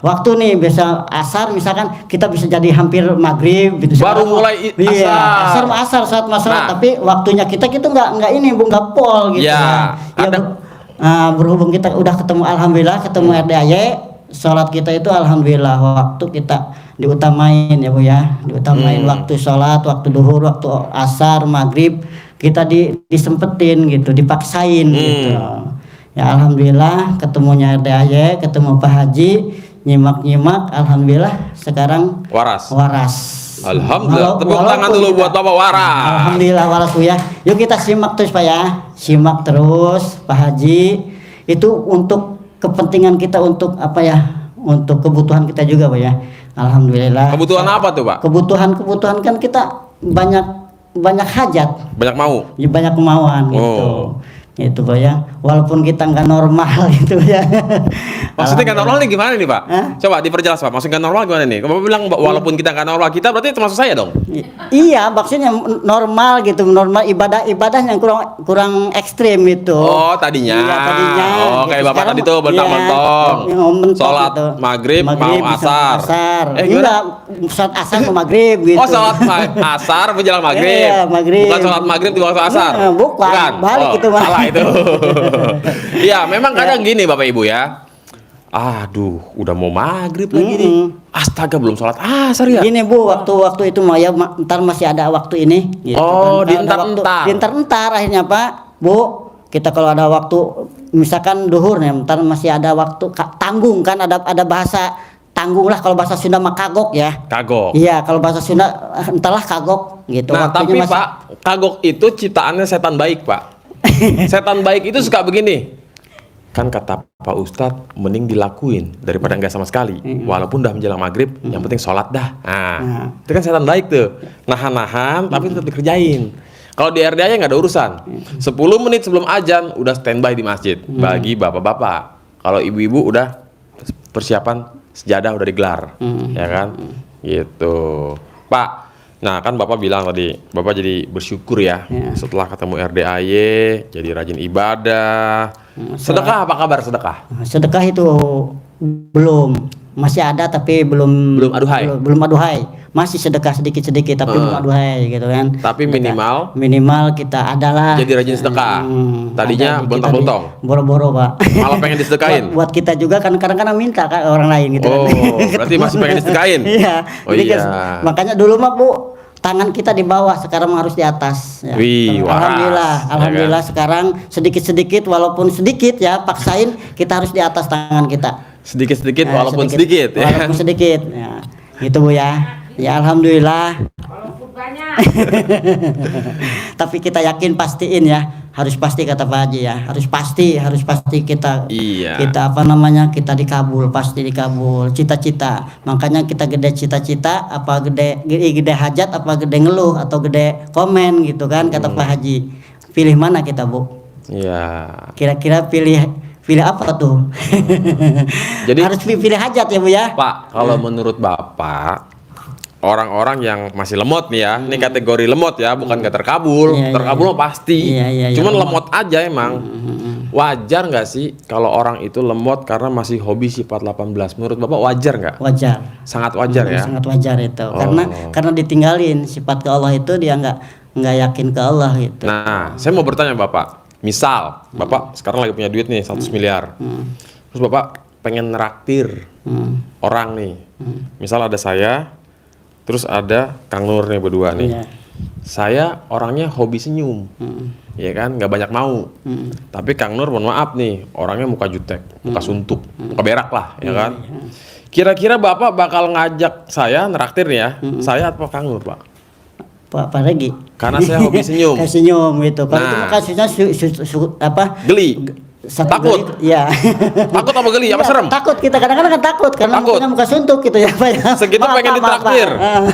Waktu nih biasa asar misalkan kita bisa jadi hampir maghrib gitu. Baru mulai asar. Asar saat masalah, tapi waktunya kita nggak ini nggak pol gitu ya. Berhubung kita udah ketemu alhamdulillah ketemu RDAY, sholat kita itu alhamdulillah waktu kita diutamain ya Bu ya, diutamain waktu sholat, waktu duhur, waktu asar, maghrib kita disempetin gitu, dipaksain gitu. Ya alhamdulillah ketemunya RDAY, ketemu Pak Haji, nyimak alhamdulillah sekarang waras. Alhamdulillah, tepuk tangan dulu buat Bapak waras. Alhamdulillah waras Bu ya. Yuk kita simak terus Pak ya, simak terus Pak Haji. Itu untuk kepentingan kita, untuk apa ya, untuk kebutuhan kita juga Pak ya. Alhamdulillah. Kebutuhan apa tuh Pak? Kebutuhan kan kita banyak hajat. Banyak mau? Ya, banyak kemauan gitu. Itu Pak ya, walaupun kita nggak normal gitu ya. Maksudnya nggak normal nih gimana nih Pak? Coba diperjelas Pak, maksudnya nggak normal gimana nih? Kamu bilang walaupun kita nggak normal, kita berarti termasuk saya dong? Iya, maksudnya normal gitu, normal ibadah yang kurang ekstrim itu. Oh tadinya. Iya, tadinya. Oh gitu. kayak Bapak tadi tuh bentang-bentong. Sholat gitu. maghrib mau asar. Enggak, sholat asar mau maghrib gitu. Oh sholat asar menjelang maghrib. Iya, maghrib. Bukan sholat maghrib di waktu asar. Bukan. Balik itu Mas. Salah itu. Iya, memang kadang gini Bapak Ibu ya. Aduh, udah mau maghrib lagi nih. Astaga, belum sholat asar ya. Gini Bu, waktu itu mah ya ntar masih ada waktu ini. Gitu. Oh, dientar akhirnya Pak, Bu. Kita kalau ada waktu, misalkan duhur nih, ntar masih ada waktu tanggung kan, ada bahasa tanggung lah, kalau bahasa Sunda mah kagok ya. Kagok. Iya, kalau bahasa Sunda entahlah kagok gitu. Nah, tapi Pak, kagok itu ciptaannya setan baik Pak. Setan baik itu suka begini. Kan kata Pak Ustadz, mending dilakuin daripada nggak sama sekali. Walaupun udah menjelang maghrib, yang penting sholat dah. Nah, itu kan setan baik tuh. Nahan-nahan, tapi tetap dikerjain. Kalau di RDAY nggak ada urusan. 10 menit sebelum azan udah standby di masjid. Bagi bapak-bapak. Kalau ibu-ibu udah persiapan sejadah udah digelar, ya kan? Gitu, Pak. Nah kan Bapak bilang tadi, Bapak jadi bersyukur ya, setelah ketemu RDAY, jadi rajin ibadah. Sedekah apa kabar sedekah? Sedekah itu belum, masih ada tapi belum aduhai. Masih sedekah sedikit-sedikit tapi belum aduhai gitu kan. Tapi minimal kita adalah. Jadi rajin sedekah. Tadinya bontong-bontong. Boro-boro Pak. Malah pengen disedekahin. buat kita juga kan kadang-kadang minta kan orang lain gitu. Oh, berarti masih pengen disedekahin. Iya. Oh iya. Makanya dulu mah Bu, tangan kita di bawah, sekarang harus di atas. Ya. Wih, Alhamdulillah sekarang sedikit-sedikit, walaupun sedikit ya, paksain kita harus di atas tangan kita. Sedikit-sedikit walaupun sedikit ya. Walaupun sedikit. Ya. Gitu Bu ya. Ya alhamdulillah. Walaupun banyak. Tapi kita yakin pastiin ya, harus pasti kata Pak Haji ya, harus pasti kita kita dikabul, pasti dikabul cita-cita. Makanya kita gede cita-cita, apa gede hajat, apa gede ngeluh atau gede komen gitu kan, kata Pak Haji. Pilih mana kita Bu? Iya. Kira-kira pilih apa tuh? Jadi harus pilih hajat ya Bu ya. Pak, kalau menurut Bapak, orang-orang yang masih lemot nih ya, ini kategori lemot ya, bukan gak terkabul. Terkabul mah pasti. Cuman lemot aja emang. Wajar nggak sih kalau orang itu lemot karena masih hobi sifat 18? Menurut Bapak wajar nggak? Wajar. Sangat wajar ya. Sangat wajar itu. Karena ditinggalin sifat ke Allah itu, dia nggak yakin ke Allah gitu. Nah, saya mau bertanya Bapak. Misal Bapak sekarang lagi punya duit nih 100 miliar. Terus Bapak pengen neraktir orang nih. Misal ada saya, terus ada Kang Nur nih berdua nih. Saya orangnya hobi senyum, ya kan, nggak banyak mau. Tapi Kang Nur, mohon maaf nih, orangnya muka jutek, muka suntuk, muka berak lah, ya kan. Kira-kira Bapak bakal ngajak saya neraktir nih ya, saya atau Kang Nur Pak? Pak Regi. Karena saya hobi senyum. Senyum gitu. Kalau itu kasusnya geli. Takut? Iya. Takut apa geli? Apa serem? Takut, kita kadang-kadang kan takut karena mukanya muka suntuk gitu ya Pak ya. Segitu pengen ditraktir,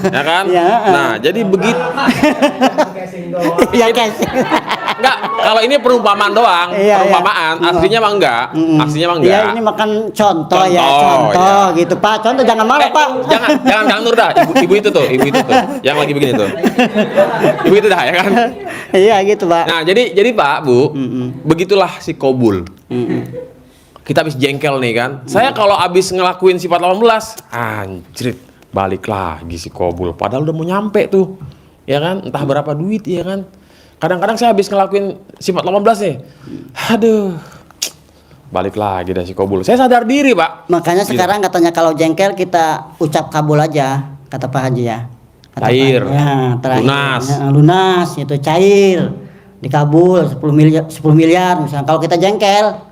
ya kan? Nah, jadi begitu. Iya casing. enggak. Kalau ini perumpamaan doang, Iya, perumpamaan. iya. Aslinya mah enggak. Aslinya mah Iya, enggak. ini makan contoh Contoh, ya, contoh ya. gitu Pak. Contoh jangan marah Pak. Jangan Kang Nur dah. Ibu itu tuh, yang lagi begini tuh. Ibu itu dah ya kan. Iya gitu Pak. Nah, jadi Pak, Bu, begitulah si Kobul. Kita habis jengkel nih kan. Saya kalau habis ngelakuin sifat 18, anjrit, balik lagi si Kobul. Padahal udah mau nyampe tuh. Ya kan? Entah berapa duit ya kan. Kadang-kadang saya habis ngelakuin sifat 18 nih. Aduh. Balik lagi dah si Kobul. Saya sadar diri, Pak. Makanya Gitu. sekarang katanya kalau jengkel kita ucap kabul aja, kata Pak Haji ya. Kata Cair. Pak Haji, ya, terakhir. Lunas. Ya, lunas itu cair. Dikabul 10 miliar misalnya. Kalau kita jengkel,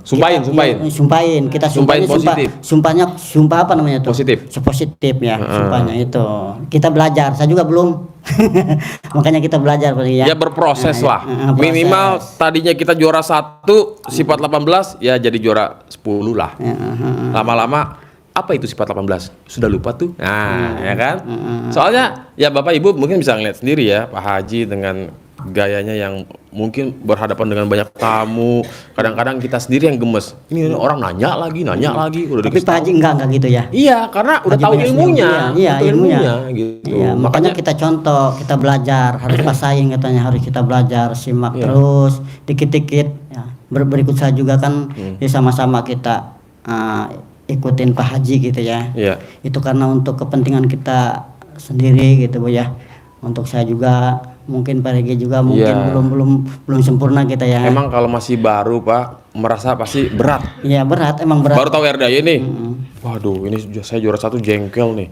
Sumpahin. kita Sumpahin sumpahnya positif. sumpah apa namanya tuh? Positif. Positif ya, sumpahnya itu. Kita belajar, saya juga belum. Makanya kita belajar berarti ya. Ya berproses lah. Proses. Minimal tadinya kita juara 1 sifat 18 ya jadi juara 10 lah. Lama-lama apa itu sifat 18? Sudah lupa tuh. Nah, ya kan? Soalnya ya Bapak Ibu mungkin bisa ngeliat sendiri ya Pak Haji dengan gayanya yang mungkin berhadapan dengan banyak tamu. Kadang-kadang kita sendiri yang gemes. Ini orang nanya lagi, udah Tapi dikasih Pak Haji tahu. enggak gitu ya. Iya, karena udah Haji tahu banyak ilmunya. Iya, Tahu ilmunya. gitu. Iya, makanya kita contoh, kita belajar, harus pasain katanya, harus kita belajar, simak terus, dikit-dikit. Ya. Berikut saya juga kan, ya sama-sama kita ikutin Pak Haji gitu ya. Iya. Itu karena untuk kepentingan kita sendiri gitu Bu ya. Untuk saya juga, mungkin Pak Regi juga mungkin Iya. belum sempurna kita ya. Emang kalau masih baru Pak merasa pasti berat. Iya berat, emang berat. Baru tahu RDAY nih. Waduh, ini saya juara 1 jengkel nih.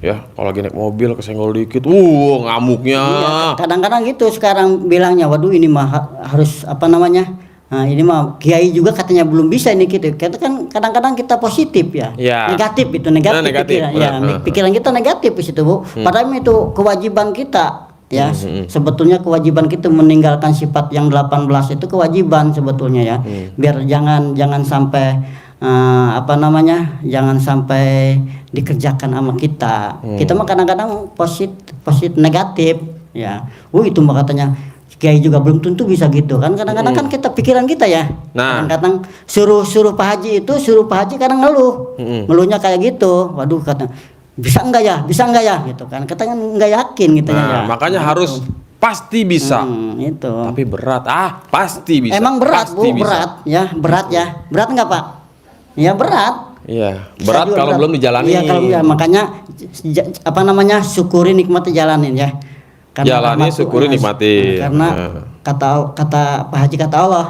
Ya, kalau lagi naik mobil kesenggol dikit, ngamuknya. Iya, kadang-kadang gitu sekarang bilangnya, waduh ini mah harus apa namanya? Nah, ini mah kiai juga katanya belum bisa ini gitu. Kita kan kadang-kadang kita positif ya. Iya. Negatif itu, negatif, Nah, negatif, pikiran. benar. Ya, pikiran kita negatif di situ, Bu. Padahal itu kewajiban kita. Ya, sebetulnya kewajiban kita meninggalkan sifat yang 18 itu kewajiban sebetulnya ya. Biar jangan sampai apa namanya? Jangan sampai dikerjakan sama kita. Kita mah kadang-kadang positif negatif ya. Itu mah katanya kiai juga belum tentu bisa gitu kan. Kadang-kadang kan kita pikiran kita ya. Nah. Kadang-kadang suruh Pak Haji kadang ngeluh. Ngeluhnya kayak gitu. Waduh kata bisa enggak ya gitu kan. Katanya enggak yakin gitu ya. Makanya harus pasti bisa. Itu. Tapi berat. Pasti bisa. Emang berat Pasti Bu, bisa. berat ya. Berat enggak Pak? Ya berat. Iya, Saya berat juga kalau berat. belum dijalani. Iya kalau enggak, makanya apa namanya syukuri nikmati jalanin ya. Jalani, syukuri, nikmati. Karena kata Pak Haji kata Allah,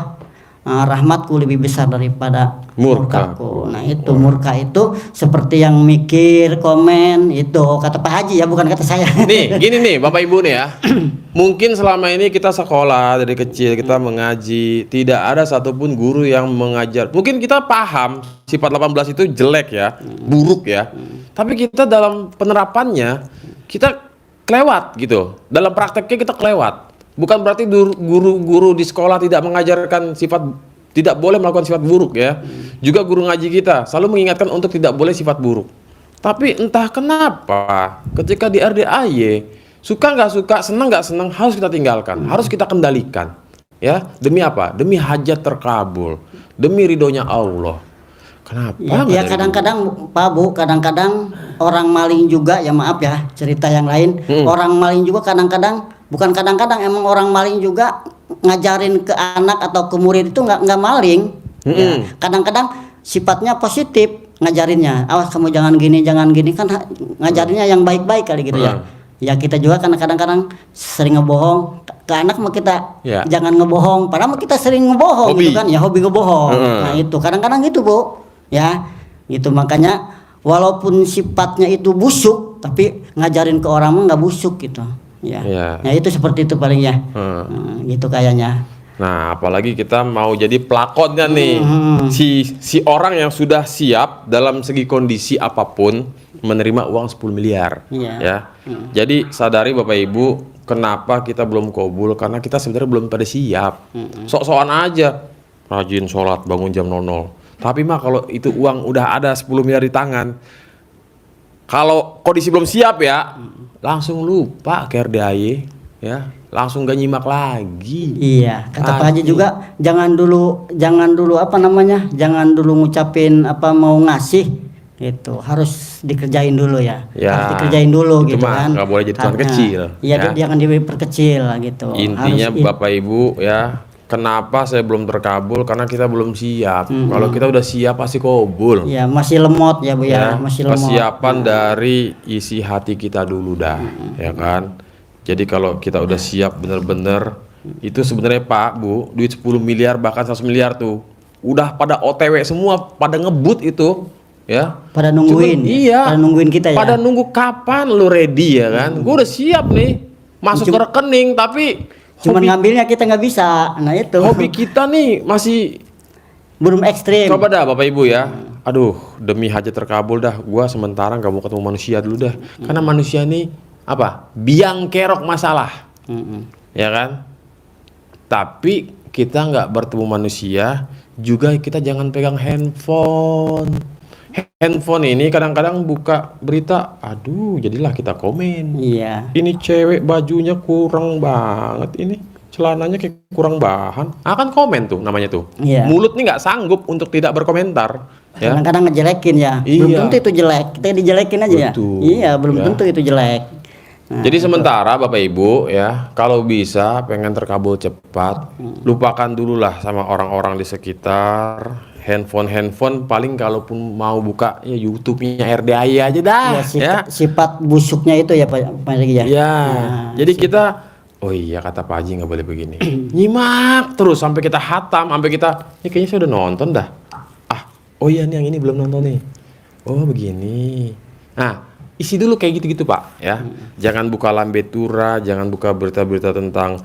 rahmatku lebih besar daripada murkaku. Nah itu murka itu seperti yang mikir, komen itu kata Pak Haji ya, bukan kata saya. Nih, gini nih Bapak Ibu nih ya. Mungkin selama ini kita sekolah dari kecil, kita mengaji, tidak ada satupun guru yang mengajar. Mungkin kita paham sifat 18 itu jelek ya, buruk ya. Tapi kita dalam penerapannya kita kelewat gitu. Dalam prakteknya kita kelewat. Bukan berarti guru-guru di sekolah tidak mengajarkan tidak boleh melakukan sifat buruk ya. Juga guru ngaji kita selalu mengingatkan untuk tidak boleh sifat buruk. Tapi entah kenapa ketika di RDAY suka nggak suka, senang nggak senang harus kita tinggalkan, harus kita kendalikan. Ya, demi apa? Demi hajat terkabul, demi ridhonya Allah. Kenapa? Ya kadang-kadang Pak Bu, kadang-kadang orang maling juga ya, maaf ya cerita yang lain. Orang maling juga kadang-kadang, bukan kadang-kadang, emang orang maling juga ngajarin ke anak atau ke murid itu nggak maling. Ya, kadang-kadang sifatnya positif ngajarinnya. Awas kamu jangan gini kan ngajarinnya yang baik-baik kali gitu ya. Ya kita juga karena kadang-kadang sering ngebohong ke anak mah kita jangan ngebohong. Padahal kita sering ngebohong gitu kan ya, hobi ngebohong. Nah itu kadang-kadang gitu Bu. Ya, gitu makanya walaupun sifatnya itu busuk, tapi ngajarin ke orang mah nggak busuk gitu. Ya, ya itu seperti itu paling ya. Gitu kayaknya. Nah, apalagi kita mau jadi pelakonnya nih, si orang yang sudah siap dalam segi kondisi apapun menerima uang 10 miliar. Ya. Jadi sadari Bapak Ibu, kenapa kita belum qabul? Karena kita sebenarnya belum pada siap. Sok-sokan aja, rajin sholat, bangun jam 00. Tapi mah kalau itu uang udah ada 10 miliar di tangan, kalau kondisi belum siap ya, langsung lupa ke RDAY ya, langsung gak nyimak lagi. Iya, kata Pak Haji Asli. juga jangan dulu apa namanya, jangan dulu ngucapin apa mau ngasih gitu, harus dikerjain dulu ya, Ya, harus dikerjain dulu itu gitu mah kan. nggak boleh jadi tuan kecil, Iya, ya. jangan diperkecil gitu. Intinya Harus Bapak Ibu ya, kenapa saya belum terkabul? Karena kita belum siap. Kalau kita udah siap pasti kabul. ya masih lemot ya Bu ya, masih lemot. Kesiapan dari isi hati kita dulu dah, ya kan? Jadi kalau kita udah siap bener-bener, itu sebenarnya Pak Bu, duit 10 miliar bahkan 100 miliar tuh, udah pada OTW semua, pada ngebut itu, ya. Pada nungguin, Cuman, ya? iya. Pada nungguin kita ya. Pada nunggu kapan lu ready ya kan? Gue udah siap nih, masuk ke rekening, tapi Cuman hobi, ngambilnya kita nggak bisa. Nah itu. hobi kita nih masih. Belum ekstrim. Coba dah Bapak Ibu ya. Aduh, demi hajat terkabul dah, gua sementara nggak mau ketemu manusia dulu dah. Karena manusia ini apa? Biang kerok masalah, ya kan? Tapi kita nggak bertemu manusia, juga kita jangan pegang handphone. Handphone ini kadang-kadang buka berita, aduh, jadilah kita komen. Iya. Ini cewek bajunya kurang banget ini. Celananya kayak kurang bahan. Akan komen tuh namanya tuh. Iya. Mulut nih nggak sanggup untuk tidak berkomentar. Ya. Kadang-kadang ngejelekin ya. Belum Iya. tentu itu jelek. Kita dijelekin aja ya. Betul. Iya, belum Ya. tentu itu jelek. Nah, Jadi sementara Bapak Ibu ya, kalau bisa pengen terkabul cepat, lupakan dulu lah sama orang-orang di sekitar. Handphone paling kalaupun mau buka ya YouTube-nya RDI aja dah. ya, sifat busuknya itu ya Pak Regi ya. Ya, Nah, jadi kita, oh iya kata Pak Haji nggak boleh begini. Nyimak terus sampai kita hatam, sampai kita, ini kayaknya saya udah nonton dah. Ah, oh iya nih yang ini belum nonton nih. Oh begini. Nah, isi dulu kayak gitu-gitu Pak ya. Jangan buka lambe tura, jangan buka berita-berita tentang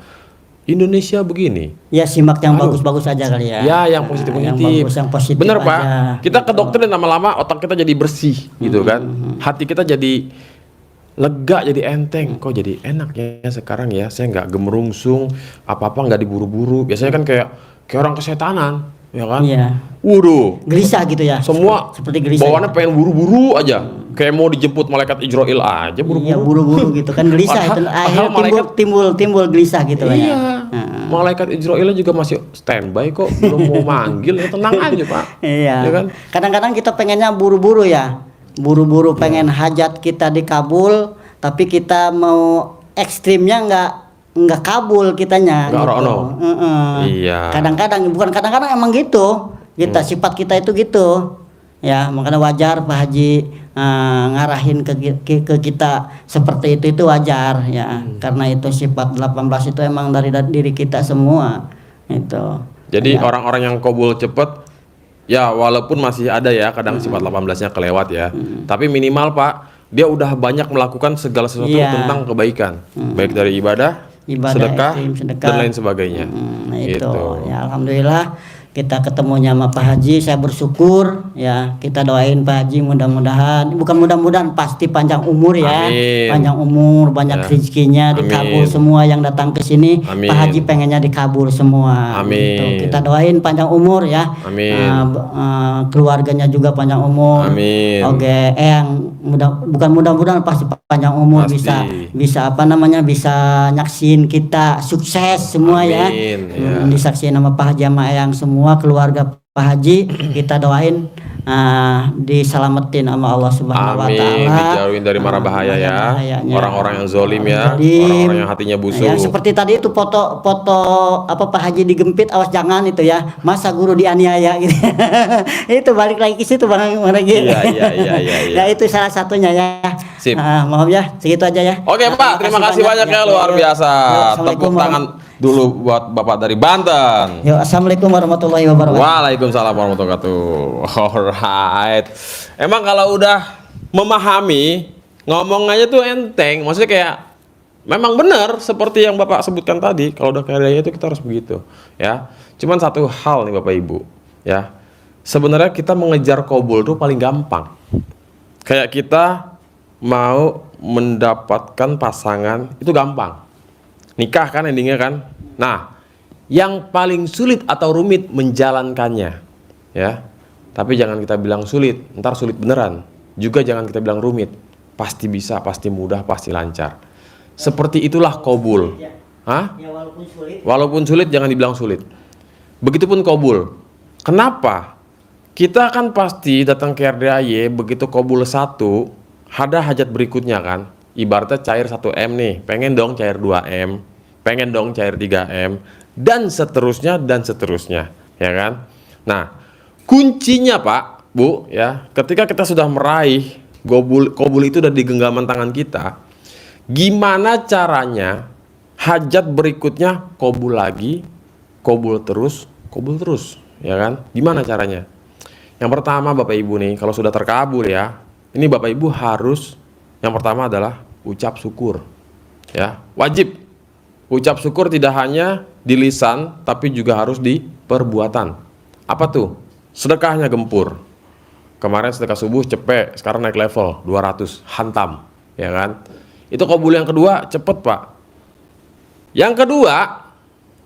Indonesia begini. Ya simak yang Aduh. bagus-bagus aja kali ya. Ya, yang Nah, positif-positif. yang positif Bener aja. Pak. Kita ke Gitu. dokter dan lama-lama otak kita jadi bersih gitu kan. Hati kita jadi lega, jadi enteng. Kok jadi enak ya sekarang ya. Saya nggak gemerungsung, apa-apa nggak diburu-buru. Biasanya kan kayak orang kesetanan, ya kan? Iya. Waduh, Gelisah gitu ya. semua seperti gelisah. bawaannya pengen buru-buru aja. Kayak mau dijemput malaikat Israel aja Iya, buru-buru. buru-buru gitu kan gelisah itu. Padahal Akhirnya timbul gelisah gitu kan ya. Iya, malaikat Israel juga masih standby kok, belum mau manggil, ya tenang aja Pak. Iya. Ya kan? Kadang-kadang kita pengennya buru-buru ya. Buru-buru pengen hajat kita dikabul, tapi kita mau ekstrimnya nggak kabul kitanya. Nggak gitu. orono. Iya. Kadang-kadang bukan kadang-kadang emang gitu. Kita sifat kita itu gitu. Ya, makanya wajar Pak Haji ngarahin ke kita seperti itu wajar ya. Karena itu sifat 18 itu emang dari diri kita semua. Itu. Jadi Ya. orang-orang yang kabul cepet, ya walaupun masih ada ya kadang sifat 18-nya kelewat ya, tapi minimal Pak, dia udah banyak melakukan segala sesuatu Iya. tentang kebaikan, baik dari ibadah, sedekah, ekstrim, dan lain sebagainya. Nah itu Gitu. ya alhamdulillah kita ketemunya sama Pak Haji, saya bersyukur ya. Kita doain Pak Haji mudah-mudahan, bukan mudah-mudahan, pasti panjang umur ya. Amin. Panjang umur, banyak Ya. rezekinya, Amin. dikabul semua yang datang ke sini. Amin. Pak Haji pengennya dikabul semua. Amin. Gitu. Kita doain panjang umur ya. Amin. Keluarganya juga panjang umur. Amin. Oke, yang bukan mudah-mudahan pasti panjang umur, Pasti. bisa apa namanya, bisa nyaksin kita sukses semua ya. Amin, ya. Disaksiin sama Pak Haji sama Eyang semua keluarga Pak Haji, kita doain diselamatin sama Allah Subhanahu wa Amin, taala. dijauhin dari mara bahaya ya, bahayanya. orang-orang yang zolim ya, Zalim. orang-orang yang hatinya busuk. Ya, seperti tadi itu foto apa Pak Haji digempit, awas jangan itu ya. Masa guru dianiaya gitu. Itu balik lagi ke situ Bang Regi. Iya. Ya itu salah satunya ya. Sip. Maaf ya, segitu aja ya. Oke Pak, terima kasih banyak ya, luar biasa. Assalamualaikum Tepuk tangan dulu buat Bapak dari Banten. Yo, assalamualaikum warahmatullahi wabarakatuh. Waalaikumsalam warahmatullahi wabarakatuh. Alright. Emang kalau udah memahami, ngomong aja tuh enteng. Maksudnya kayak memang benar seperti yang Bapak sebutkan tadi. Kalau udah kayak itu kita harus begitu, ya. Cuman satu hal nih Bapak Ibu, ya. Sebenarnya kita mengejar kabul tuh paling gampang. Kayak kita mau mendapatkan pasangan itu gampang. Nikah kan endingnya kan. Nah, yang paling sulit atau rumit menjalankannya, ya. Tapi jangan kita bilang sulit, ntar sulit beneran. Juga jangan kita bilang rumit. Pasti bisa, pasti mudah, pasti lancar. Seperti itulah kabul. Hah? Ya walaupun sulit. Walaupun sulit jangan dibilang sulit. Begitupun kabul. Kenapa? Kita kan pasti datang ke RDAY begitu kabul 1, ada hajat berikutnya kan. Ibaratnya cair 1M nih, pengen dong cair 2M, pengen dong cair 3M, dan seterusnya, ya kan? Nah, kuncinya Pak, Bu, ya, ketika kita sudah meraih kabul itu udah di genggaman tangan kita, gimana caranya hajat berikutnya kabul lagi, kabul terus, ya kan? Gimana caranya? Yang pertama Bapak Ibu nih, kalau sudah terkabul ya, ini Bapak Ibu harus, yang pertama adalah ucap syukur. Ya, wajib. Ucap syukur tidak hanya di lisan, tapi juga harus di perbuatan. Apa tuh? Sedekahnya gempur. Kemarin sedekah subuh cepet, sekarang naik level 200, hantam, ya kan? Itu kabul yang kedua, cepet Pak. Yang kedua,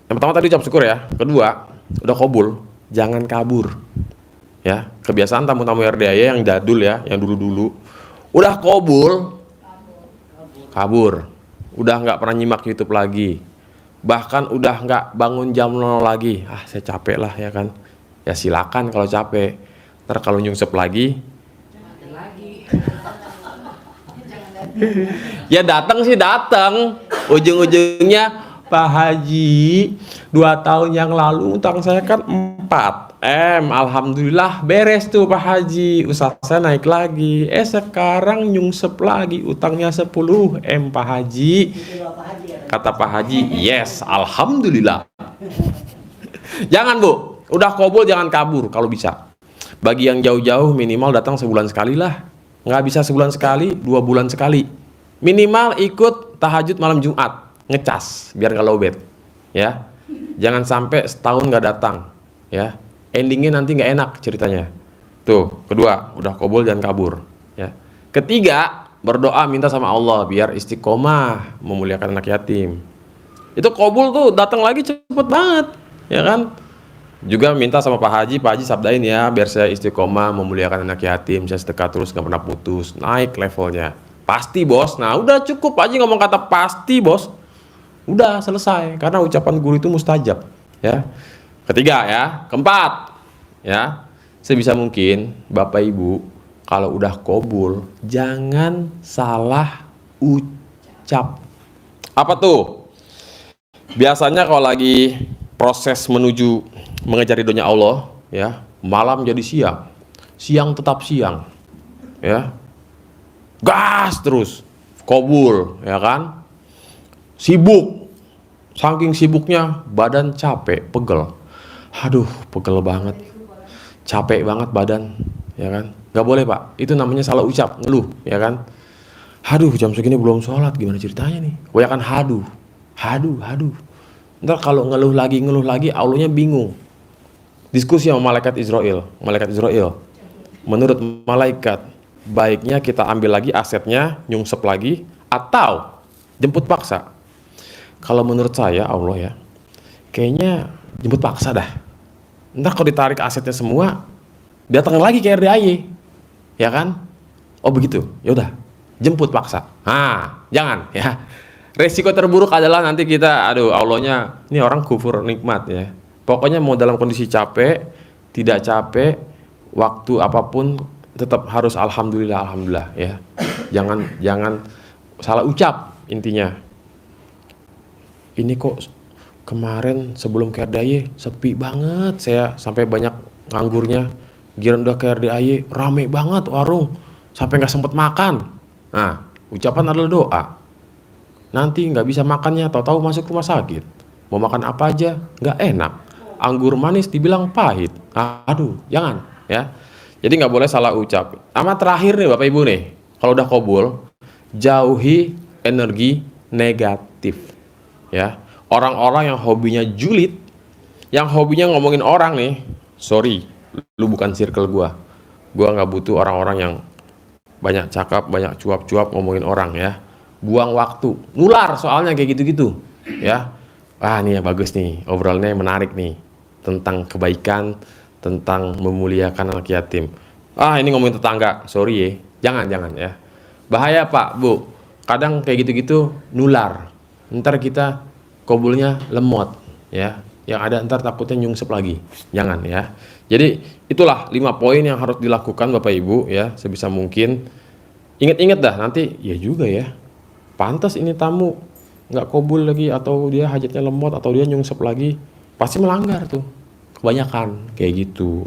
yang pertama tadi ucap syukur ya. Kedua, udah kabul, jangan kabur. Ya, kebiasaan tamu-tamu RDAY yang jadul ya, yang dulu-dulu udah kabur, udah nggak pernah nyimak YouTube lagi, bahkan udah nggak bangun jam 0 lagi. Saya capek lah ya kan, ya silakan kalau capek. Ntar kalau nyungsep lagi ya datang sih datang, ujung-ujungnya Pak Haji 2 tahun yang lalu utang saya kan 4M, alhamdulillah beres tuh Pak Haji, usaha saya naik lagi. Sekarang nyungsep lagi utangnya 10M Pak Haji. Kata Pak Haji, yes, alhamdulillah. Jangan Bu, udah kabul jangan kabur kalau bisa. Bagi yang jauh-jauh minimal datang sebulan sekali lah. Nggak bisa sebulan sekali, 2 bulan sekali. Minimal ikut tahajud malam Jumat, ngecas biar nggak lowbat, ya. Jangan sampai setahun nggak datang, ya. Endingnya nanti nggak enak ceritanya. Tuh, kedua, udah kabul jangan kabur, ya. Ketiga, berdoa minta sama Allah biar istiqomah memuliakan anak yatim. Itu kabul tuh datang lagi cepet banget, ya kan? Juga minta sama Pak Haji sabdain ya biar saya istiqomah memuliakan anak yatim, saya sedekah terus gak pernah putus, naik levelnya. Pasti bos. Nah udah cukup Haji ngomong kata pasti bos, udah selesai, karena ucapan guru itu mustajab, ya. Ketiga ya. Keempat ya, sebisa mungkin Bapak Ibu kalau udah kabul jangan salah ucap. Apa tuh? Biasanya kalau lagi proses menuju mengejar ridhonya Allah, ya, malam jadi siang, siang tetap siang, ya, gas terus, kabul, ya kan, sibuk, saking sibuknya badan capek, pegel, aduh, pegel banget, capek banget badan, ya kan, nggak boleh Pak, itu namanya salah ucap, ngeluh, ya kan, aduh, jam segini belum sholat, gimana ceritanya nih, kebanyakan haduh, ntar kalau ngeluh lagi, Allahnya bingung. Diskusi sama malaikat Israel, menurut malaikat baiknya kita ambil lagi asetnya, nyungsep lagi, atau jemput paksa. Kalau menurut saya Allah ya, kayaknya jemput paksa dah. Ntar kalau ditarik asetnya semua, datang lagi ke RDAY, ya kan? Oh begitu, yaudah, jemput paksa. Jangan ya. Resiko terburuk adalah nanti kita, aduh Allahnya, ini orang kufur nikmat ya. Pokoknya mau dalam kondisi capek, tidak capek, waktu apapun tetap harus alhamdulillah ya. Jangan salah ucap intinya. Ini kok kemarin sebelum ke RDAY sepi banget, saya sampai banyak nganggurnya. Giliran udah ke RDAY rame banget warung, sampai nggak sempet makan. Nah, ucapan adalah doa. Nanti nggak bisa makannya, tahu-tahu masuk rumah sakit. Mau makan apa aja nggak enak. Anggur manis dibilang pahit. Aduh, jangan ya. Jadi nggak boleh salah ucap. Sama terakhir nih Bapak Ibu nih, kalau udah kabul, jauhi energi negatif. Ya, orang-orang yang hobinya julid, yang hobinya ngomongin orang nih, sorry, lu bukan circle gua. Gua nggak butuh orang-orang yang banyak cakap, banyak cuap-cuap ngomongin orang ya. Buang waktu, nular soalnya kayak gitu-gitu, ya. Nih ya bagus nih, obrolannya menarik nih tentang kebaikan, tentang memuliakan anak yatim. Ini ngomongin tetangga, sorry ya, jangan ya. Bahaya Pak, Bu. Kadang kayak gitu-gitu nular. Ntar kita kabulnya lemot ya. Yang ada ntar takutnya nyungsep lagi. Jangan ya. Jadi itulah 5 poin yang harus dilakukan Bapak Ibu ya sebisa mungkin. Ingat-ingat dah nanti ya juga ya. Pantas ini tamu nggak kabul lagi atau dia hajatnya lemot atau dia nyungsep lagi, pasti melanggar tuh. Kebanyakan kayak gitu.